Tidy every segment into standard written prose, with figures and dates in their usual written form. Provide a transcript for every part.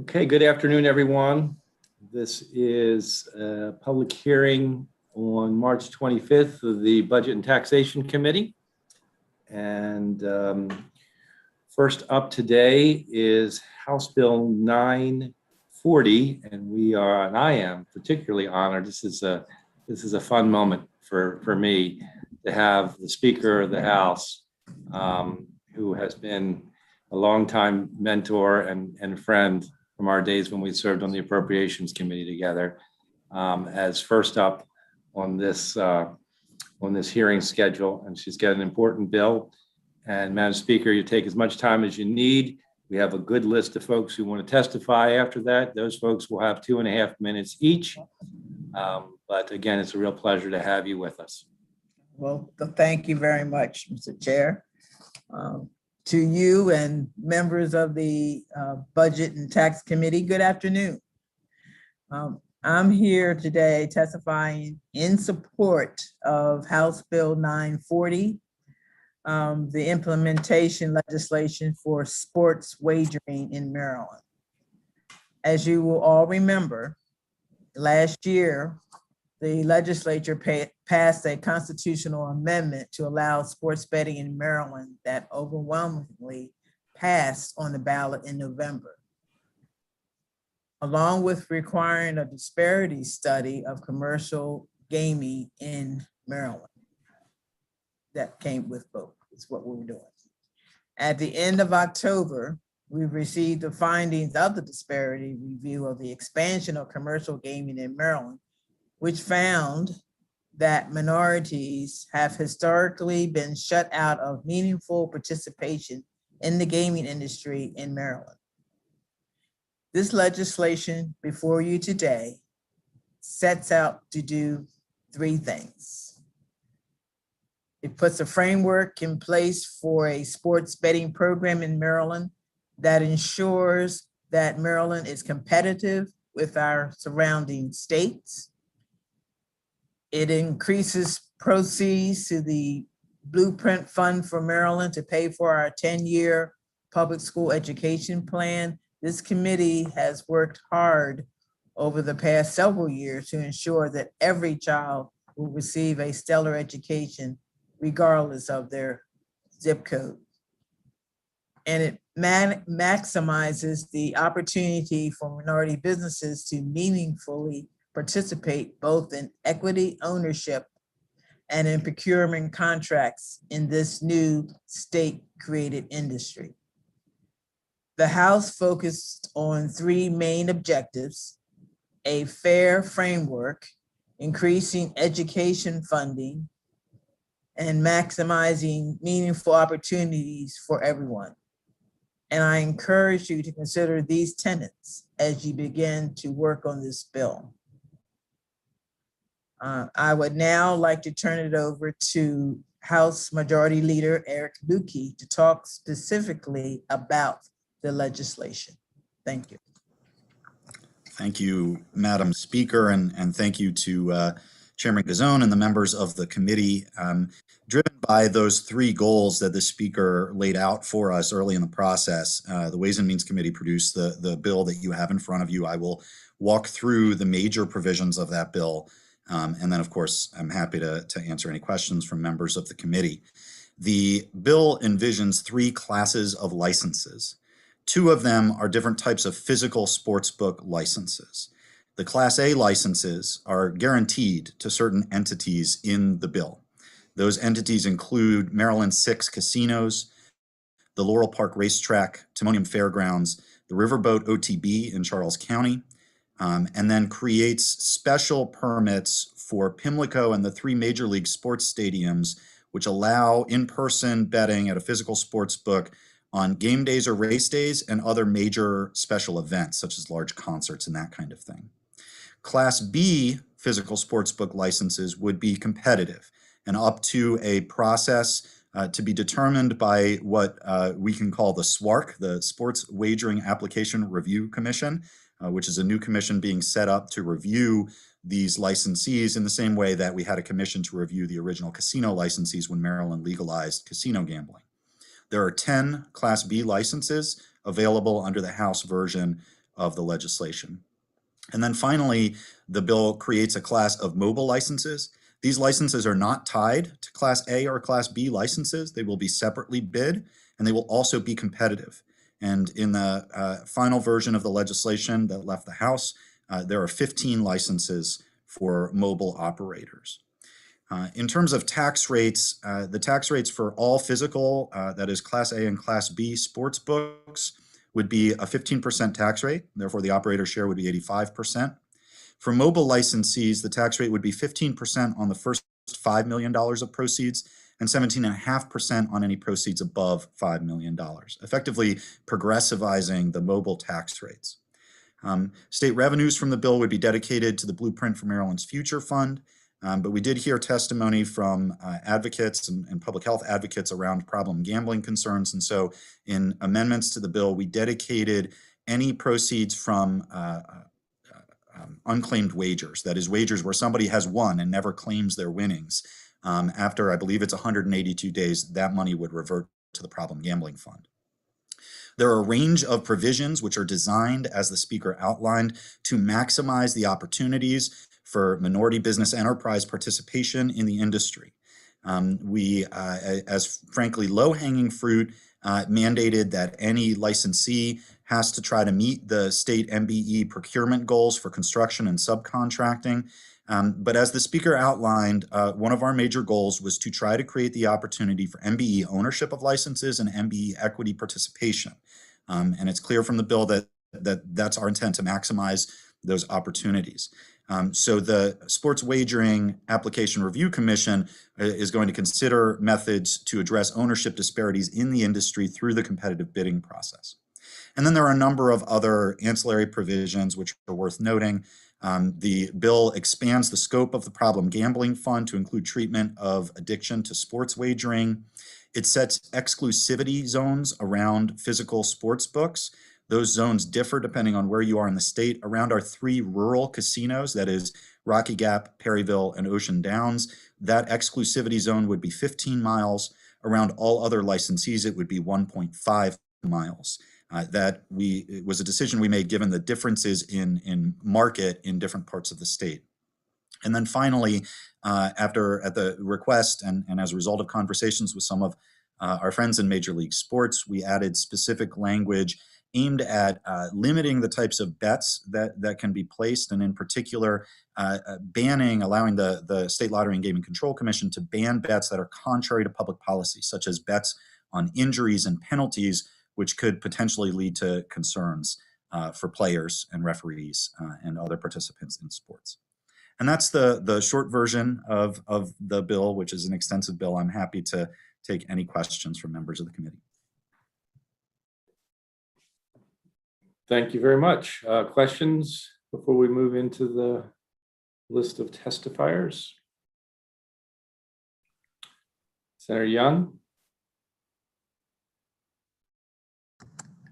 Okay, good afternoon, everyone. This is a public hearing on March 25th of the Budget and Taxation Committee. And first up today is House Bill 940, and I am particularly honored. This is a fun moment for me to have the Speaker of the House, who has been a longtime mentor and friend from our days when we served on the Appropriations Committee together, as first up on this hearing schedule. And she's got an important bill. And Madam Speaker, you take as much time as you need. We have a good list of folks who want to testify after that. Those folks will have 2.5 minutes each. But again, it's a real pleasure to have you with us. Well, thank you very much, Mr. Chair. To you and members of the Budget and Tax Committee, good afternoon. I'm here today testifying in support of House Bill 940, the implementation legislation for sports wagering in Maryland. As you will all remember, last year, the legislature passed a constitutional amendment to allow sports betting in Maryland that overwhelmingly passed on the ballot in November, along with requiring a disparity study of commercial gaming in Maryland. That came with both, is what we were doing. At the end of October, we received the findings of the disparity review of the expansion of commercial gaming in Maryland, which found that minorities have historically been shut out of meaningful participation in the gaming industry in Maryland. This legislation before you today sets out to do 3 things. It puts a framework in place for a sports betting program in Maryland that ensures that Maryland is competitive with our surrounding states. It increases proceeds to the Blueprint Fund for Maryland to pay for our 10-year public school education plan. This committee has worked hard over the past several years to ensure that every child will receive a stellar education regardless of their zip code. And it maximizes the opportunity for minority businesses to meaningfully participate both in equity ownership and in procurement contracts in this new state-created industry. The House focused on 3 main objectives: a fair framework, increasing education funding, and maximizing meaningful opportunities for everyone. And I encourage you to consider these tenets as you begin to work on this bill. I would now like to turn it over to House Majority Leader Eric Lukey to talk specifically about the legislation. Thank you. Thank you, Madam Speaker, and thank you to Chairman Gazzone and the members of the committee. Driven by those 3 goals that the Speaker laid out for us early in the process, the Ways and Means Committee produced the bill that you have in front of you. I will walk through the major provisions of that bill. And then, of course, I'm happy to answer any questions from members of the committee. The bill envisions 3 classes of licenses. 2 of them are different types of physical sportsbook licenses. The Class A licenses are guaranteed to certain entities in the bill. Those entities include Maryland 6 casinos, the Laurel Park Racetrack, Timonium Fairgrounds, the Riverboat OTB in Charles County, and then creates special permits for Pimlico and the 3 major league sports stadiums, which allow in-person betting at a physical sports book on game days or race days and other major special events, such as large concerts and that kind of thing. Class B physical sportsbook licenses would be competitive and up to a process to be determined by what we can call the SWARC, the Sports Wagering Application Review Commission, which is a new commission being set up to review these licensees in the same way that we had a commission to review the original casino licensees when Maryland legalized casino gambling. There are 10 Class B licenses available under the House version of the legislation. And then finally, the bill creates a class of mobile licenses. These licenses are not tied to Class A or Class B licenses. They will be separately bid, and they will also be competitive. And in the final version of the legislation that left the House, there are 15 licenses for mobile operators. In terms of tax rates, the tax rates for all physical, that is Class A and Class B sports books, would be a 15% tax rate. Therefore, the operator share would be 85%. For mobile licensees, the tax rate would be 15% on the first $5 million of proceeds and 17.5% on any proceeds above $5 million, effectively progressivizing the mobile tax rates. State revenues from the bill would be dedicated to the Blueprint for Maryland's Future Fund, but we did hear testimony from advocates and public health advocates around problem gambling concerns. And so in amendments to the bill, we dedicated any proceeds from unclaimed wagers, that is wagers where somebody has won and never claims their winnings. After, I believe it's 182 days, that money would revert to the problem gambling fund. There are a range of provisions which are designed, as the speaker outlined, to maximize the opportunities for minority business enterprise participation in the industry. We, as frankly low-hanging fruit, mandated that any licensee has to try to meet the state MBE procurement goals for construction and subcontracting. But as the speaker outlined, one of our major goals was to try to create the opportunity for MBE ownership of licenses and MBE equity participation. And it's clear from the bill that that's our intent, to maximize those opportunities. So the Sports Wagering Application Review Commission is going to consider methods to address ownership disparities in the industry through the competitive bidding process. And then there are a number of other ancillary provisions which are worth noting. The bill expands the scope of the problem gambling fund to include treatment of addiction to sports wagering. It sets exclusivity zones around physical sports books. Those zones differ depending on where you are in the state. Around our 3 rural casinos, that is Rocky Gap, Perryville, and Ocean Downs, that exclusivity zone would be 15 miles. Around all other licensees, it would be 1.5 miles. It was a decision we made given the differences in market in different parts of the state. And then finally, at the request and as a result of conversations with some of our friends in Major League Sports, we added specific language aimed at limiting the types of bets that can be placed, and in particular, allowing the State Lottery and Gaming Control Commission to ban bets that are contrary to public policy, such as bets on injuries and penalties, which could potentially lead to concerns for players and referees and other participants in sports. And that's the short version of the bill, which is an extensive bill. I'm happy to take any questions from members of the committee. Thank you very much. Questions before we move into the list of testifiers? Senator Young?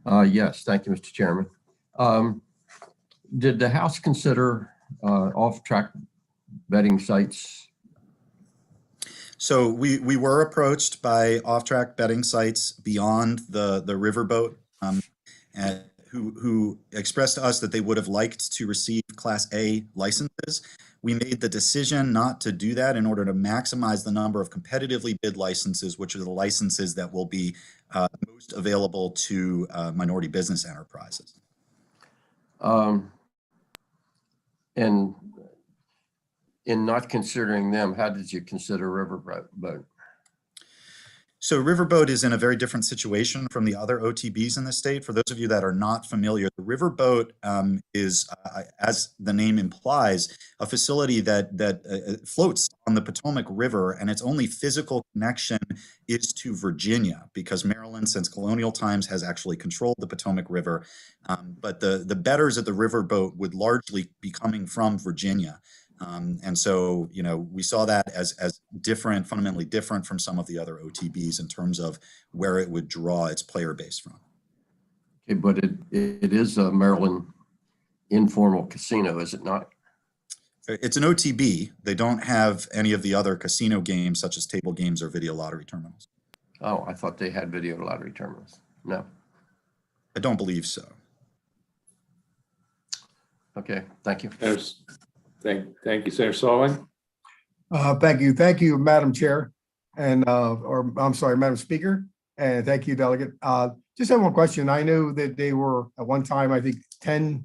Yes, thank you, Mr. Chairman. Did the House consider off-track betting sites? So we were approached by off-track betting sites beyond the riverboat, who expressed to us that they would have liked to receive Class A licenses. We made the decision not to do that in order to maximize the number of competitively bid licenses, which are the licenses that will be most available to minority business enterprises. And in not considering them, how did you consider riverboat? So Riverboat is in a very different situation from the other OTBs in the state. For those of you that are not familiar, the Riverboat is, as the name implies, a facility that floats on the Potomac River, and its only physical connection is to Virginia, because Maryland, since colonial times, has actually controlled the Potomac River. But the bettors at the Riverboat would largely be coming from Virginia. And so, we saw that as different, fundamentally different from some of the other OTBs in terms of where it would draw its player base from. Okay, but it is a Maryland informal casino, is it not? It's an OTB. They don't have any of the other casino games, such as table games or video lottery terminals. Oh, I thought they had video lottery terminals. No. I don't believe so. Okay, thank you. Thank you, Senator Solling. Thank you, Madam Chair, and, or I'm sorry, Madam Speaker, and thank you, Delegate. Just have one question. I know that they were at one time, I think, 10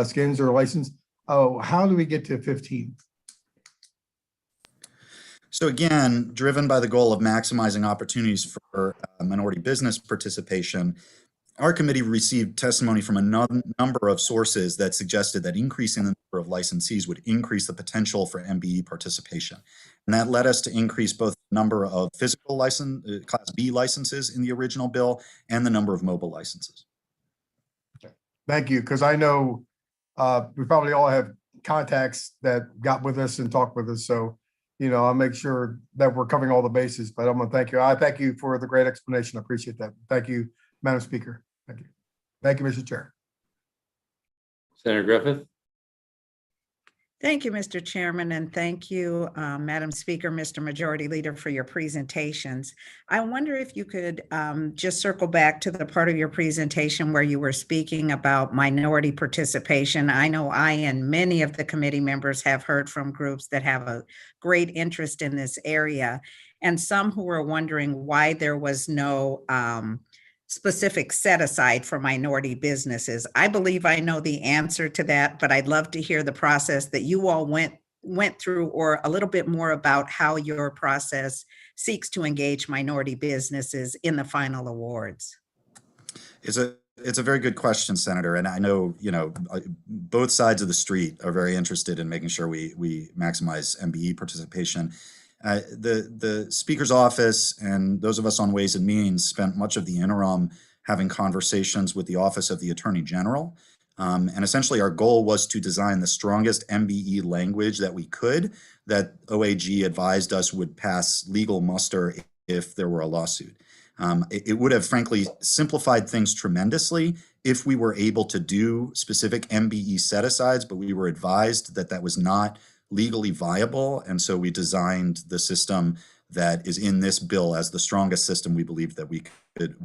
skins are licensed. Oh, how do we get to 15? So again, driven by the goal of maximizing opportunities for minority business participation, our committee received testimony from a number of sources that suggested that increasing the number of licensees would increase the potential for MBE participation. And that led us to increase both the number of physical Class B licenses in the original bill and the number of mobile licenses. Thank you, because I know we probably all have contacts that got with us and talked with us. So, I'll make sure that we're covering all the bases, but I'm gonna thank you. I thank you for the great explanation. I appreciate that. Thank you, Madam Speaker. Thank you. Thank you, Mr. Chair. Senator Griffith. Thank you, Mr. Chairman, and thank you, Madam Speaker, Mr. Majority Leader, for your presentations. I wonder if you could just circle back to the part of your presentation where you were speaking about minority participation. I know I and many of the committee members have heard from groups that have a great interest in this area, and some who are wondering why there was no specific set aside for minority businesses. I believe I know the answer to that, but I'd love to hear the process that you all went through, or a little bit more about how your process seeks to engage minority businesses in the final awards. It's a very good question, Senator. And I know, both sides of the street are very interested in making sure we maximize MBE participation. The Speaker's office and those of us on Ways and Means spent much of the interim having conversations with the Office of the Attorney General. And essentially our goal was to design the strongest MBE language that we could, that OAG advised us would pass legal muster if there were a lawsuit. It would have frankly simplified things tremendously if we were able to do specific MBE set-asides, but we were advised that that was not legally viable, and so we designed the system that is in this bill as the strongest system we believe that we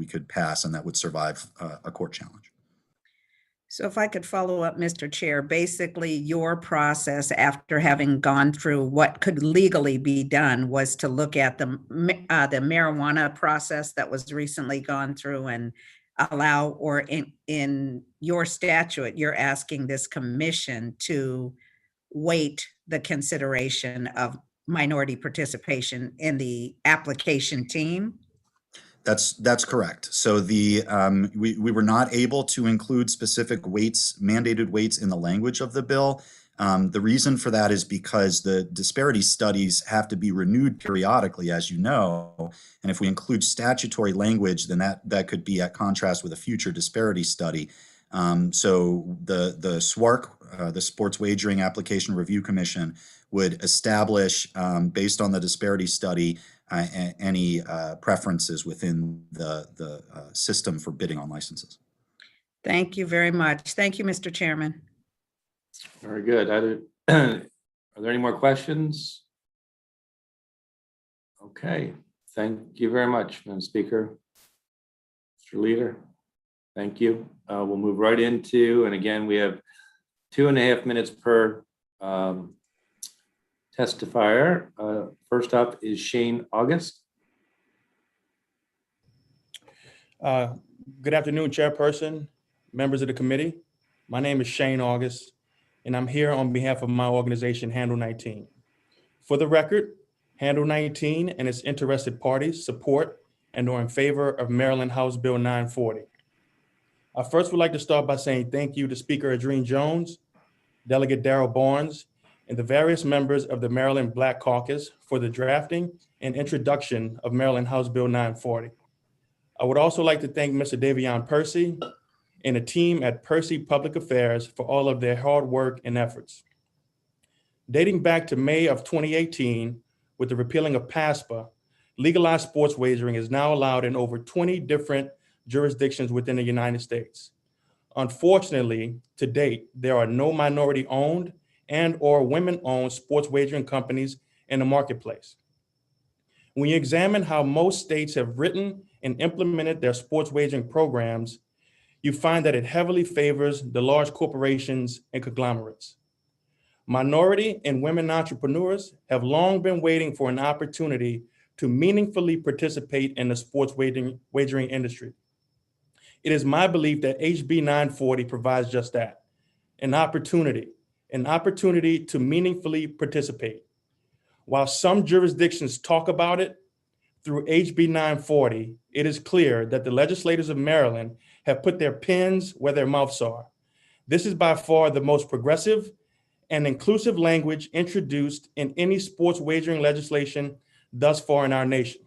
could pass and that would survive a court challenge. So if I could follow up, Mr. Chair, basically your process after having gone through what could legally be done was to look at the marijuana process that was recently gone through and allow, or in your statute, you're asking this commission to weight the consideration of minority participation in the application team? That's correct. So we were not able to include specific weights, mandated weights in the language of the bill. The reason for that is because the disparity studies have to be renewed periodically, as you know. And if we include statutory language, then that could be at contrast with a future disparity study. So the SWARC, the Sports Wagering Application Review Commission, would establish, based on the disparity study, any preferences within the system for bidding on licenses. Thank you very much. Thank you, Mr. Chairman. Very good. Are there any more questions? Okay, thank you very much, Madam Speaker. Mr. Leader, thank you. We'll move right into, and again, we have 2.5 minutes per testifier. First up is Shane August. Good afternoon, Chairperson, members of the committee. My name is Shane August, and I'm here on behalf of my organization, Handle 19. For the record, Handle 19 and its interested parties support and are in favor of Maryland House Bill 940. I first would like to start by saying thank you to Speaker Adrene Jones, Delegate Darrell Barnes, and the various members of the Maryland Black Caucus for the drafting and introduction of Maryland House Bill 940. I would also like to thank Mr. Davion Percy and the team at Percy Public Affairs for all of their hard work and efforts. Dating back to May of 2018, with the repealing of PASPA, legalized sports wagering is now allowed in over 20 different jurisdictions within the United States. Unfortunately, to date, there are no minority-owned and or women-owned sports wagering companies in the marketplace. When you examine how most states have written and implemented their sports wagering programs, you find that it heavily favors the large corporations and conglomerates. Minority and women entrepreneurs have long been waiting for an opportunity to meaningfully participate in the sports wagering industry. It is my belief that HB 940 provides just that, an opportunity to meaningfully participate. While some jurisdictions talk about it, through HB 940, it is clear that the legislators of Maryland have put their pens where their mouths are. This is by far the most progressive and inclusive language introduced in any sports wagering legislation thus far in our nation.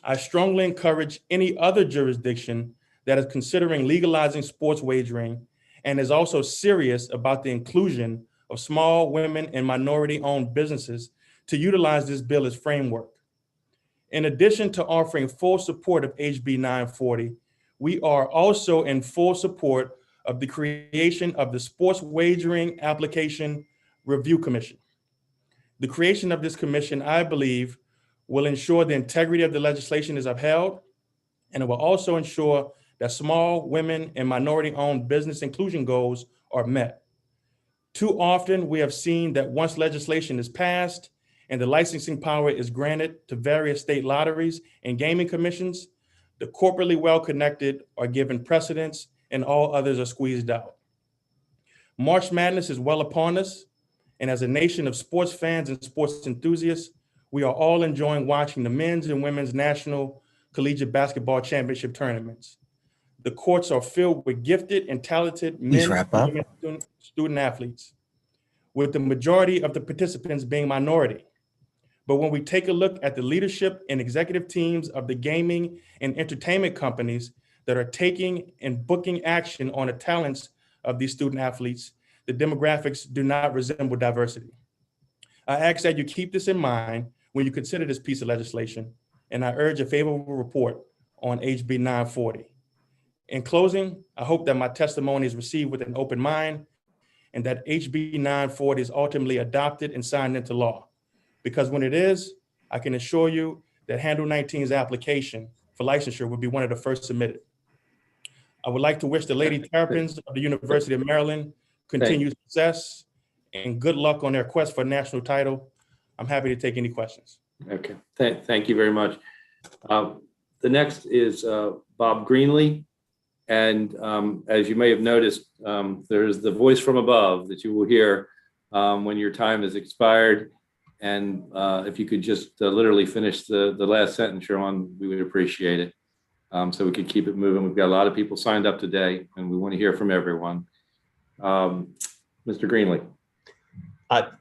I strongly encourage any other jurisdiction that is considering legalizing sports wagering and is also serious about the inclusion of small, women, and minority-owned businesses to utilize this bill as framework. In addition to offering full support of HB 940, we are also in full support of the creation of the Sports Wagering Application Review Commission. The creation of this commission, I believe, will ensure the integrity of the legislation is upheld, and it will also ensure that small, women, and minority-owned business inclusion goals are met. Too often, we have seen that once legislation is passed and the licensing power is granted to various state lotteries and gaming commissions, the corporately well-connected are given precedence and all others are squeezed out. March Madness is well upon us, and as a nation of sports fans and sports enthusiasts, we are all enjoying watching the men's and women's national collegiate basketball championship tournaments. The courts are filled with gifted and talented men and women student athletes, with the majority of the participants being minority. But when we take a look at the leadership and executive teams of the gaming and entertainment companies that are taking and booking action on the talents of these student athletes, the demographics do not resemble diversity. I ask that you keep this in mind when you consider this piece of legislation, and I urge a favorable report on HB 940. In closing, I hope that my testimony is received with an open mind and that HB 940 is ultimately adopted and signed into law. Because when it is, I can assure you that Handle 19's application for licensure will be one of the first submitted. I would like to wish the Lady Terrapins of the University of Maryland continued success and good luck on their quest for a national title. I'm happy to take any questions. Okay, thank you very much. The next is Bob Greenlee. And as you may have noticed, there's the voice from above that you will hear when your time has expired. And if you could just literally finish the last sentence you're on, we would appreciate it. So we could keep it moving. We've got a lot of people signed up today and we want to hear from everyone. Mr. Greenlee.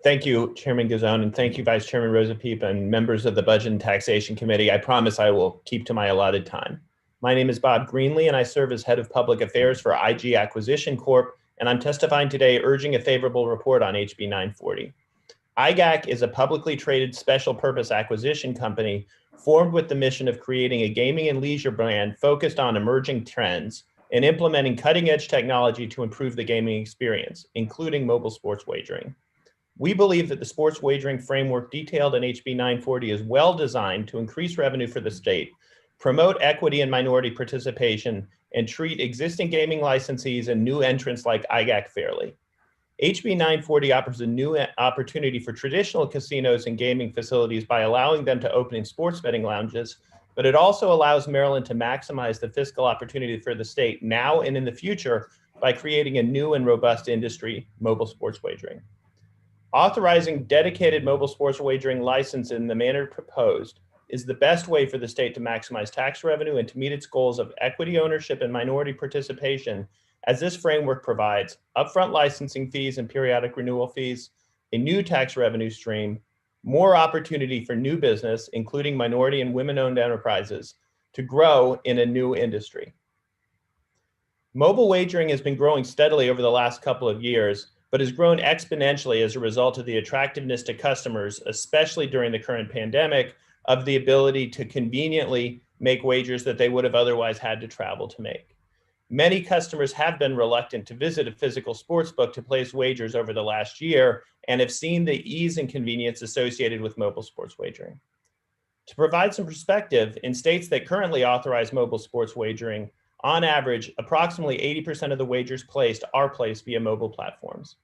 Thank you, Chairman Gazone, and thank you, Vice Chairman Rosa Peep and members of the Budget and Taxation Committee. I promise I will keep to my allotted time. My name is Bob Greenlee, and I serve as Head of Public Affairs for IG Acquisition Corp., and I'm testifying today urging a favorable report on HB 940. IGAC is a publicly traded special purpose acquisition company formed with the mission of creating a gaming and leisure brand focused on emerging trends and implementing cutting-edge technology to improve the gaming experience, including mobile sports wagering. We believe that the sports wagering framework detailed in HB 940 is well designed to increase revenue for the state, promote equity and minority participation, and treat existing gaming licensees and new entrants like IGAC fairly. HB 940 offers a new opportunity for traditional casinos and gaming facilities by allowing them to open in sports betting lounges, but it also allows Maryland to maximize the fiscal opportunity for the state now and in the future by creating a new and robust industry, mobile sports wagering. Authorizing dedicated mobile sports wagering license in the manner proposed is the best way for the state to maximize tax revenue and to meet its goals of equity ownership and minority participation, as this framework provides upfront licensing fees and periodic renewal fees, a new tax revenue stream, more opportunity for new business, including minority and women-owned enterprises, to grow in a new industry. Mobile wagering has been growing steadily over the last couple of years, but has grown exponentially as a result of the attractiveness to customers, especially during the current pandemic, of the ability to conveniently make wagers that they would have otherwise had to travel to make. Many customers have been reluctant to visit a physical sports book to place wagers over the last year and have seen the ease and convenience associated with mobile sports wagering. To provide some perspective, in states that currently authorize mobile sports wagering, On average, approximately 80% of the wagers placed are placed via mobile platforms.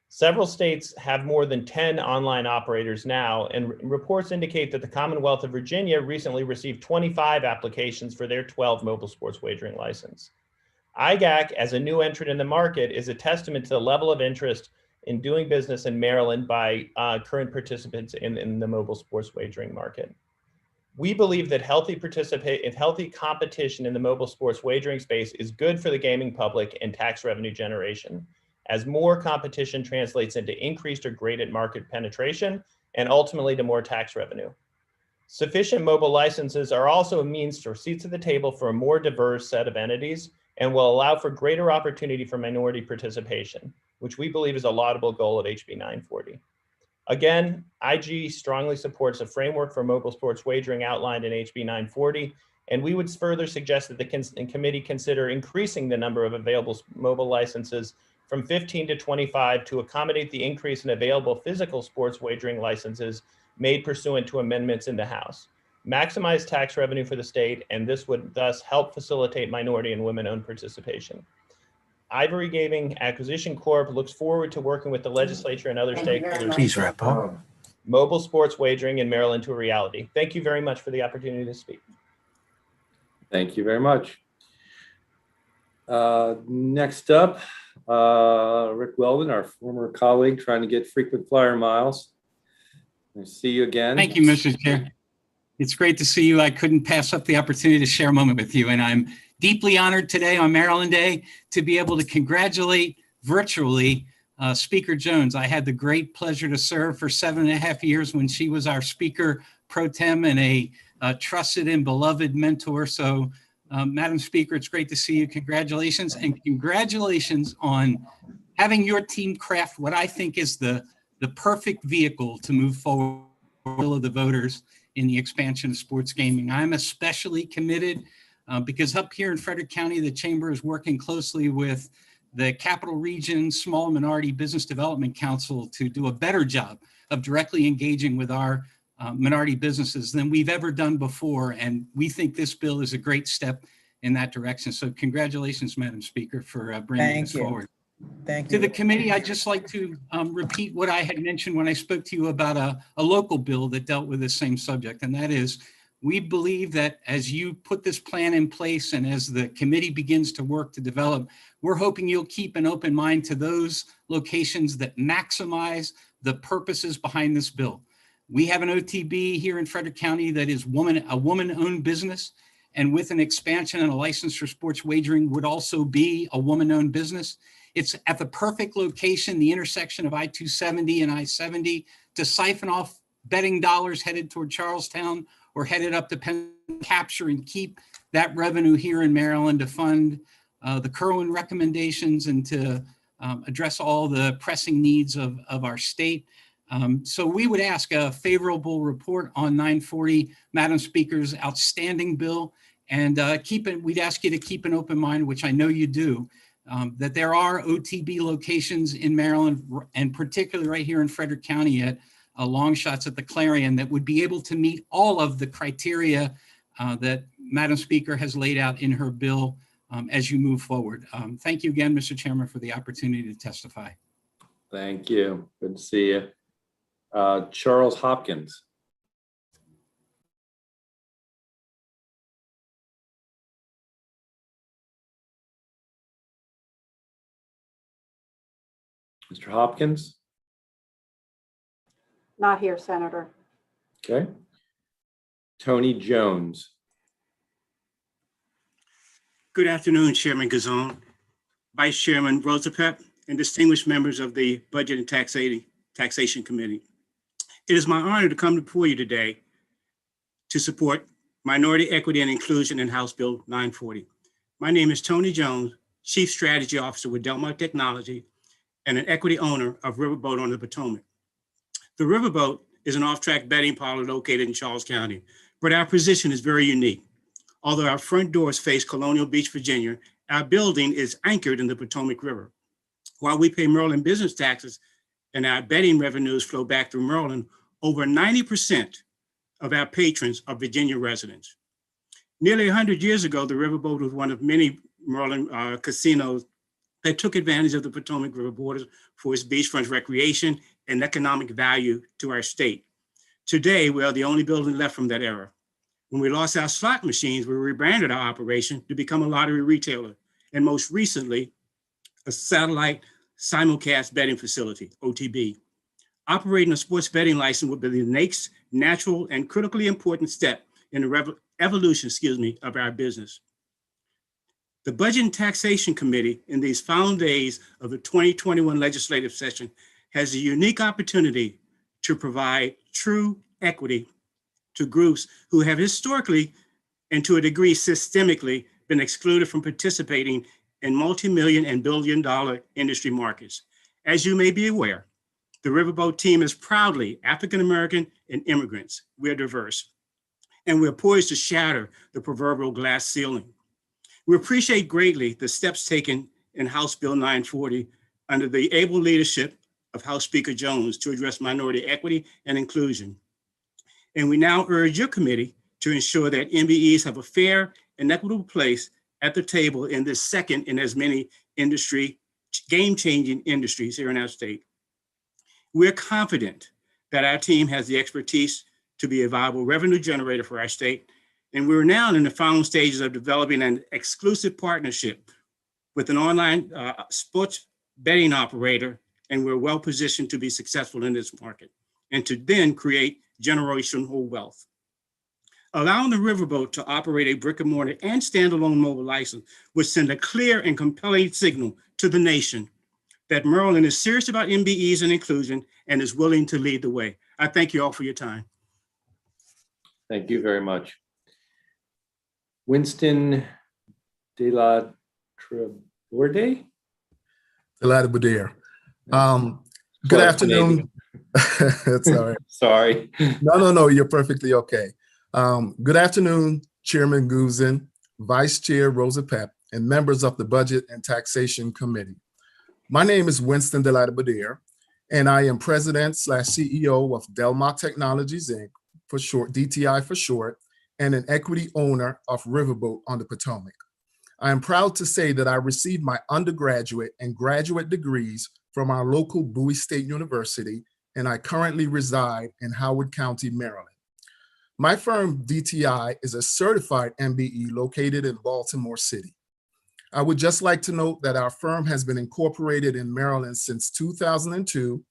Several states have more than 10 online operators now, and reports indicate that the Commonwealth of Virginia recently received 25 applications for their 12 mobile sports wagering license. IGAC, as a new entrant in the market, is a testament to the level of interest in doing business in Maryland by current participants in the mobile sports wagering market. We believe that healthy competition in the mobile sports wagering space is good for the gaming public and tax revenue generation, as more competition translates into increased or greater market penetration and ultimately to more tax revenue. Sufficient mobile licenses are also a means for seats at the table for a more diverse set of entities and will allow for greater opportunity for minority participation, which we believe is a laudable goal of HB 940. Again, IG strongly supports a framework for mobile sports wagering outlined in HB 940, and we would further suggest that the committee consider increasing the number of available mobile licenses from 15 to 25 to accommodate the increase in available physical sports wagering licenses made pursuant to amendments in the House. Maximize tax revenue for the state, and this would thus help facilitate minority and women-owned participation. Ivory Gaming Acquisition Corp. looks forward to working with the legislature and other stakeholders. Please wrap up. Mobile sports wagering in Maryland to a reality. Thank you very much for the opportunity to speak. Thank you very much. Next up, Rick Weldon, our former colleague, trying to get frequent flyer miles. I see you again. Thank you, Mr. Chair. It's great to see you. I couldn't pass up the opportunity to share a moment with you, and I'm deeply honored today on Maryland Day to be able to congratulate virtually Speaker Jones. I had the great pleasure to serve for 7.5 years when she was our Speaker Pro Tem and a trusted and beloved mentor. So, Madam Speaker, it's great to see you. Congratulations, and congratulations on having your team craft what I think is the perfect vehicle to move forward of the voters in the expansion of sports gaming. I'm especially committed because up here in Frederick County, the Chamber is working closely with the Capital Region Small Minority Business Development Council to do a better job of directly engaging with our minority businesses than we've ever done before. And we think this bill is a great step in that direction. So congratulations, Madam Speaker, for bringing this forward. Thank you. To the committee, I'd just like to repeat what I had mentioned when I spoke to you about a local bill that dealt with the same subject. And that is, we believe that as you put this plan in place and as the committee begins to work to develop, we're hoping you'll keep an open mind to those locations that maximize the purposes behind this bill. We have an OTB here in Frederick County that is a woman-owned business, and with an expansion and a license for sports wagering would also be a woman-owned business. It's at the perfect location, the intersection of I-270 and I-70, to siphon off betting dollars headed toward Charlestown or headed up to Penn, capture and keep that revenue here in Maryland to fund the Kerwin recommendations and to address all the pressing needs of our state. So we would ask a favorable report on 940, Madam Speaker's outstanding bill, and we'd ask you to keep an open mind, which I know you do, that there are OTB locations in Maryland, and particularly right here in Frederick County at long shots at the Clarion, that would be able to meet all of the criteria that Madam Speaker has laid out in her bill as you move forward. Thank you again, Mr. Chairman, for the opportunity to testify. Thank you. Good to see you. Charles Hopkins. Mr. Hopkins? Not here, Senator. Okay. Tony Jones. Good afternoon, Chairman Gazon, Vice Chairman Rosapep, and distinguished members of the Budget and Taxation Committee. It is my honor to come before you today to support minority equity and inclusion in House Bill 940. My name is Tony Jones, Chief Strategy Officer with Delmar Technology and an equity owner of Riverboat on the Potomac. The Riverboat is an off-track betting parlor located in Charles County, but our position is very unique. Although our front doors face Colonial Beach, Virginia, our building is anchored in the Potomac River. While we pay Maryland business taxes and our betting revenues flow back through Maryland, over 90% of our patrons are Virginia residents. Nearly 100 years ago, the Riverboat was one of many Maryland casinos that took advantage of the Potomac River borders for its beachfront recreation and economic value to our state. Today, we are the only building left from that era. When we lost our slot machines, we rebranded our operation to become a lottery retailer, and most recently, a satellite simulcast betting facility, OTB. Operating a sports betting license would be the next natural and critically important step in the evolution, of our business. The Budget and Taxation Committee in these final days of the 2021 legislative session has a unique opportunity to provide true equity to groups who have historically and to a degree systemically been excluded from participating in multi-million and billion-dollar industry markets. As you may be aware, the Riverboat team is proudly African-American and immigrants. We're diverse, and we're poised to shatter the proverbial glass ceiling. We appreciate greatly the steps taken in House Bill 940 under the able leadership of House Speaker Jones to address minority equity and inclusion. And we now urge your committee to ensure that MBEs have a fair and equitable place at the table in this second in as many game-changing industries here in our state. We're confident that our team has the expertise to be a viable revenue generator for our state. And we're now in the final stages of developing an exclusive partnership with an online sports betting operator, and we're well positioned to be successful in this market and to then create generational wealth. Allowing the Riverboat to operate a brick and mortar and standalone mobile license would send a clear and compelling signal to the nation that Maryland is serious about MBEs and inclusion and is willing to lead the way. I thank you all for your time. Thank you very much. Winston de la Treborde? Delighted to be here. Good afternoon. That's all right. Sorry. No, you're perfectly okay. Good afternoon, Chairman Guzin, Vice Chair Rosa Pep, and members of the Budget and Taxation Committee. My name is Winston de la Treborde, and I am President/CEO of Delmark Technologies, Inc., for short, DTI for short, and an equity owner of Riverboat on the Potomac. I am proud to say that I received my undergraduate and graduate degrees from our local Bowie State University, and I currently reside in Howard County, Maryland. My firm, DTI, is a certified MBE located in Baltimore City. I would just like to note that our firm has been incorporated in Maryland since 2002,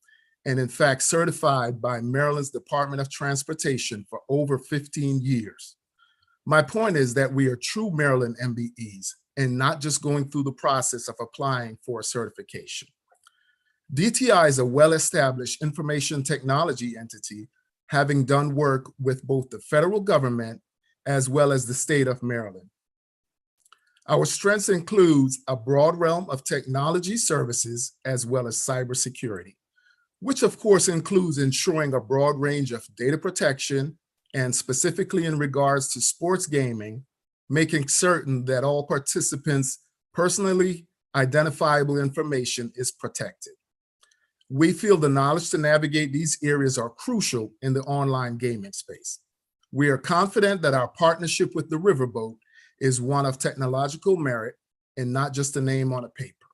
and in fact certified by Maryland's Department of Transportation for over 15 years. My point is that we are true Maryland MBEs and not just going through the process of applying for a certification. DTI is a well-established information technology entity, having done work with both the federal government as well as the state of Maryland. Our strengths includes a broad realm of technology services as well as cybersecurity, which of course includes ensuring a broad range of data protection and specifically in regards to sports gaming, making certain that all participants' personally identifiable information is protected. We feel the knowledge to navigate these areas are crucial in the online gaming space. We are confident that our partnership with the Riverboat is one of technological merit and not just a name on a paper.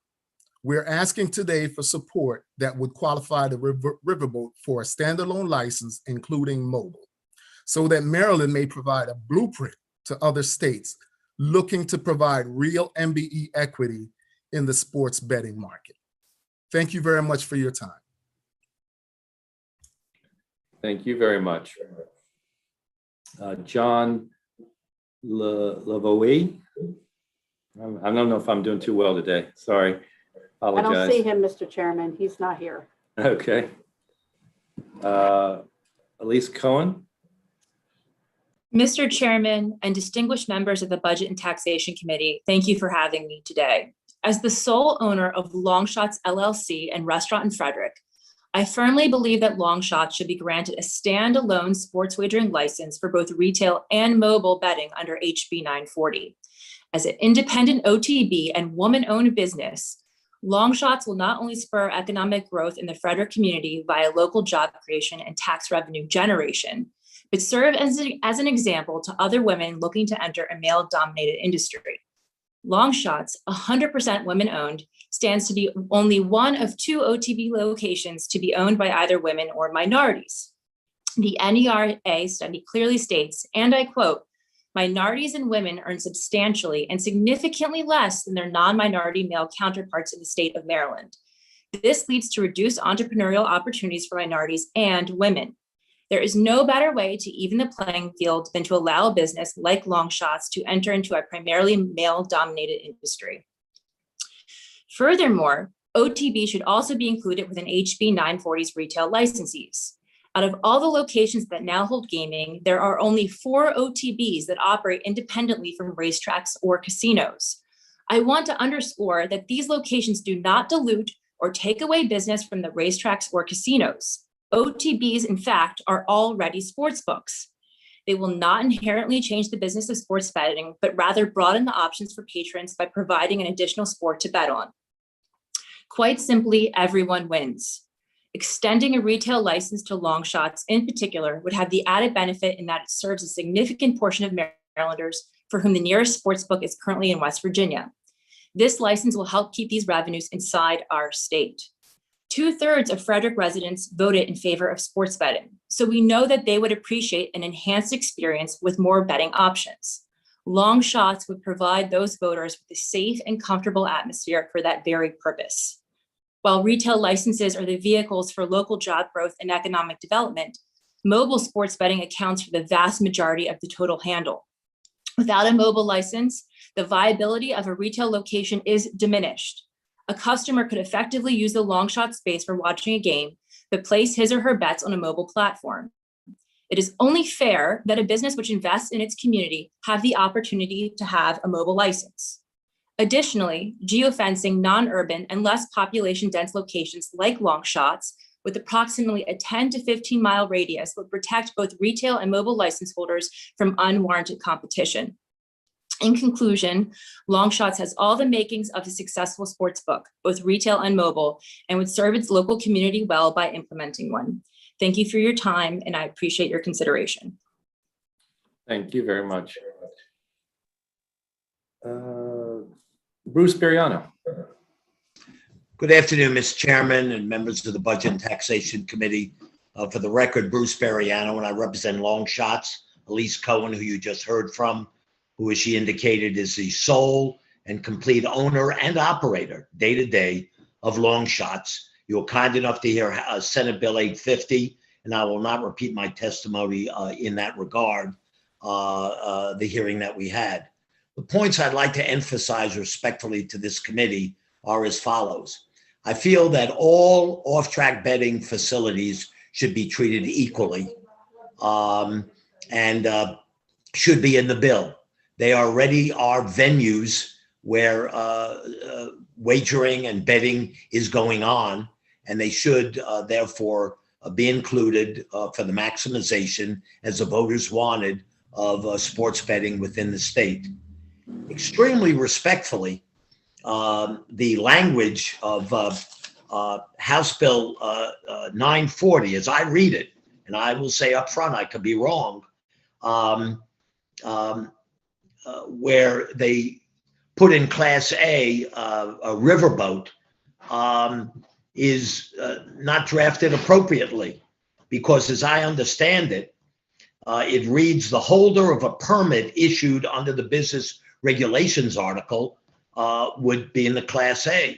We're asking today for support that would qualify the Riverboat for a standalone license, including mobile, so that Maryland may provide a blueprint to other states looking to provide real MBE equity in the sports betting market. Thank you very much for your time. Thank you very much. John Lavoie. I don't know if I'm doing too well today. Sorry. Apologize. I don't see him, Mr. Chairman. He's not here. Okay. Elise Cohen. Mr. Chairman and distinguished members of the Budget and Taxation Committee, thank you for having me today. As the sole owner of Longshots LLC and restaurant in Frederick, I firmly believe that Longshots should be granted a standalone sports wagering license for both retail and mobile betting under HB 940. As an independent OTB and woman-owned business, Longshots will not only spur economic growth in the Frederick community via local job creation and tax revenue generation, but serve as an example to other women looking to enter a male-dominated industry. Longshots, 100% women-owned, stands to be only one of 2 OTB locations to be owned by either women or minorities. The NERA study clearly states, and I quote, "Minorities and women earn substantially and significantly less than their non-minority male counterparts in the state of Maryland. This leads to reduced entrepreneurial opportunities for minorities and women. There is no better way to even the playing field than to allow a business like Longshots to enter into a primarily male-dominated industry." Furthermore, OTB should also be included within HB 940's retail licensees. Out of all the locations that now hold gaming, there are only 4 OTBs that operate independently from racetracks or casinos. I want to underscore that these locations do not dilute or take away business from the racetracks or casinos. OTBs, in fact, are already sportsbooks. They will not inherently change the business of sports betting, but rather broaden the options for patrons by providing an additional sport to bet on. Quite simply, everyone wins. Extending a retail license to Longshots in particular would have the added benefit in that it serves a significant portion of Marylanders for whom the nearest sportsbook is currently in West Virginia. This license will help keep these revenues inside our state. 2/3 of Frederick residents voted in favor of sports betting, so we know that they would appreciate an enhanced experience with more betting options. Longshots would provide those voters with a safe and comfortable atmosphere for that very purpose. While retail licenses are the vehicles for local job growth and economic development, mobile sports betting accounts for the vast majority of the total handle. Without a mobile license, the viability of a retail location is diminished. A customer could effectively use the Longshot space for watching a game, but place his or her bets on a mobile platform. It is only fair that a business which invests in its community have the opportunity to have a mobile license. Additionally, geofencing non-urban and less population-dense locations like Longshots with approximately a 10 to 15 mile radius would protect both retail and mobile license holders from unwarranted competition. In conclusion, Longshots has all the makings of a successful sports book, both retail and mobile, and would serve its local community well by implementing one. Thank you for your time, and I appreciate your consideration. Thank you very much. Bruce Beriano. Good afternoon, Mr. Chairman and members of the Budget and Taxation Committee. For the record, Bruce Beriano, and I represent Longshots. Elise Cohen, who you just heard from, who, as she indicated, is the sole and complete owner and operator day-to-day of Longshots. You were kind enough to hear Senate Bill 850, and I will not repeat my testimony in that regard, the hearing that we had. The points I'd like to emphasize respectfully to this committee are as follows. I feel that all off-track betting facilities should be treated equally and should be in the bill. They already are venues where wagering and betting is going on, and they should therefore be included for the maximization, as the voters wanted, of sports betting within the state. Extremely respectfully, the language of House Bill 940, as I read it, and I will say up front, I could be wrong, where they put in Class A a riverboat, is not drafted appropriately, because as I understand it, it reads the holder of a permit issued under the business regulations article would be in the Class A.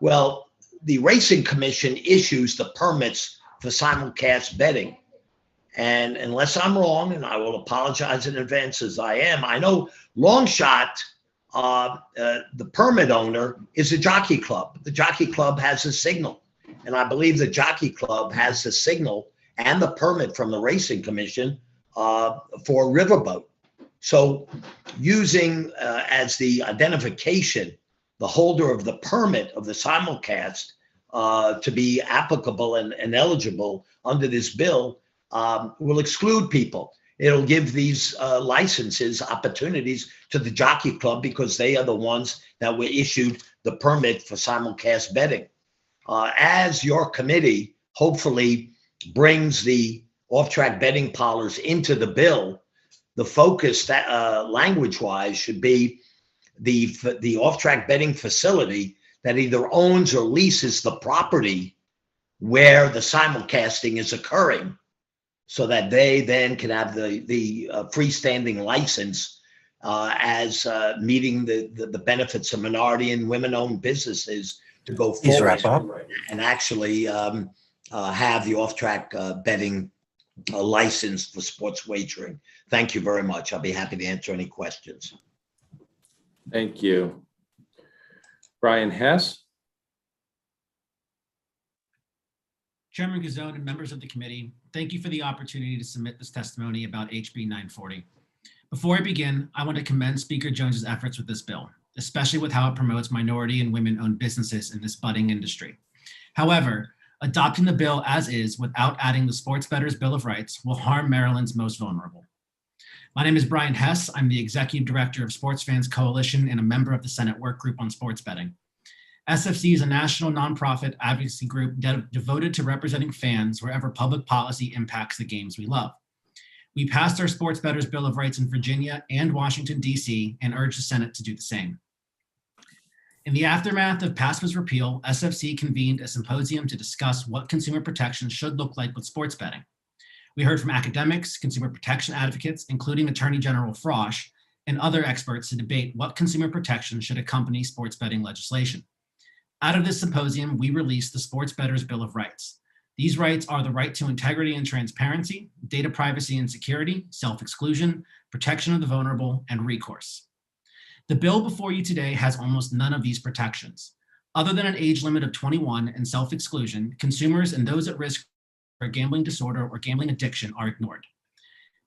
Well, the Racing Commission issues the permits for simulcast betting. And unless I'm wrong, and I will apologize in advance as I am, I know Longshot, the permit owner, is a jockey club. The jockey club has a signal. And I believe the jockey club has the signal and the permit from the Racing Commission for a riverboat. So using as the identification, the holder of the permit of the simulcast to be applicable and eligible under this bill will exclude people. It'll give these licenses opportunities to the jockey club because they are the ones that were issued the permit for simulcast betting. As your committee hopefully brings the off-track betting parlors into the bill, the focus that language-wise should be the off-track betting facility that either owns or leases the property where the simulcasting is occurring, so that they then can have the freestanding license as meeting the benefits of minority and women-owned businesses to go Please forward wrap up. and actually have the off-track betting license for sports wagering. Thank you very much. I'll be happy to answer any questions. Thank you. Brian Hess. Chairman Gazone and members of the committee, thank you for the opportunity to submit this testimony about HB 940. Before I begin, I want to commend Speaker Jones's efforts with this bill, especially with how it promotes minority and women-owned businesses in this budding industry. However, adopting the bill as is without adding the Sports Bettors Bill of Rights will harm Maryland's most vulnerable. My name is Brian Hess. I'm the Executive Director of Sports Fans Coalition and a member of the Senate Work Group on Sports Betting. SFC is a national nonprofit advocacy group devoted to representing fans wherever public policy impacts the games we love. We passed our Sports Bettors Bill of Rights in Virginia and Washington, D.C., and urge the Senate to do the same. In the aftermath of PASPA's repeal, SFC convened a symposium to discuss what consumer protection should look like with sports betting. We heard from academics, consumer protection advocates, including Attorney General Frosch, and other experts to debate what consumer protection should accompany sports betting legislation. Out of this symposium, we released the Sports Bettors Bill of Rights. These rights are the right to integrity and transparency, data privacy and security, self-exclusion, protection of the vulnerable, and recourse. The bill before you today has almost none of these protections. Other than an age limit of 21 and self-exclusion, consumers and those at risk for gambling disorder or gambling addiction are ignored.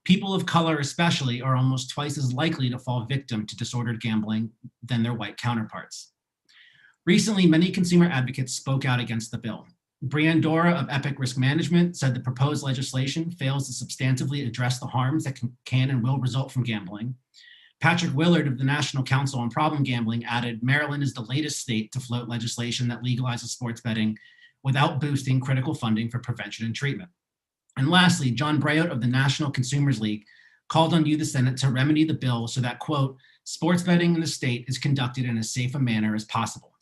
People of color especially are almost twice as likely to fall victim to disordered gambling than their white counterparts. Recently, many consumer advocates spoke out against the bill. Brianne Dora of Epic Risk Management said the proposed legislation fails to substantively address the harms that can and will result from gambling. Patrick Willard of the National Council on Problem Gambling added, Maryland is the latest state to float legislation that legalizes sports betting without boosting critical funding for prevention and treatment. And lastly, John Brayout of the National Consumers League called on you, the Senate, to remedy the bill so that, quote, sports betting in the state is conducted in as safe a manner as possible.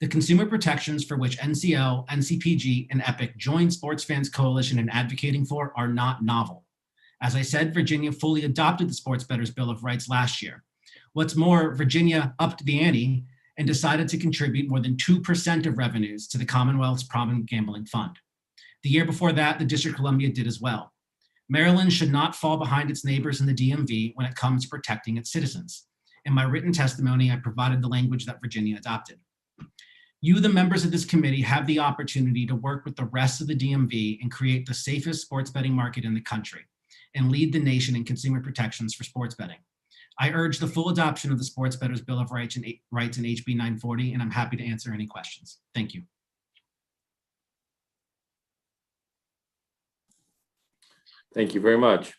The consumer protections for which NCL, NCPG, and Epic joined Sports Fans Coalition in advocating for are not novel. As I said, Virginia fully adopted the Sports Bettors Bill of Rights last year. What's more, Virginia upped the ante and decided to contribute more than 2% of revenues to the Commonwealth's Problem Gambling Fund. The year before that, the District of Columbia did as well. Maryland should not fall behind its neighbors in the DMV when it comes to protecting its citizens. In my written testimony, I provided the language that Virginia adopted. You, the members of this committee, have the opportunity to work with the rest of the DMV and create the safest sports betting market in the country and lead the nation in consumer protections for sports betting. I urge the full adoption of the Sports Bettors Bill of Rights in HB 940, and I'm happy to answer any questions. Thank you. Thank you very much.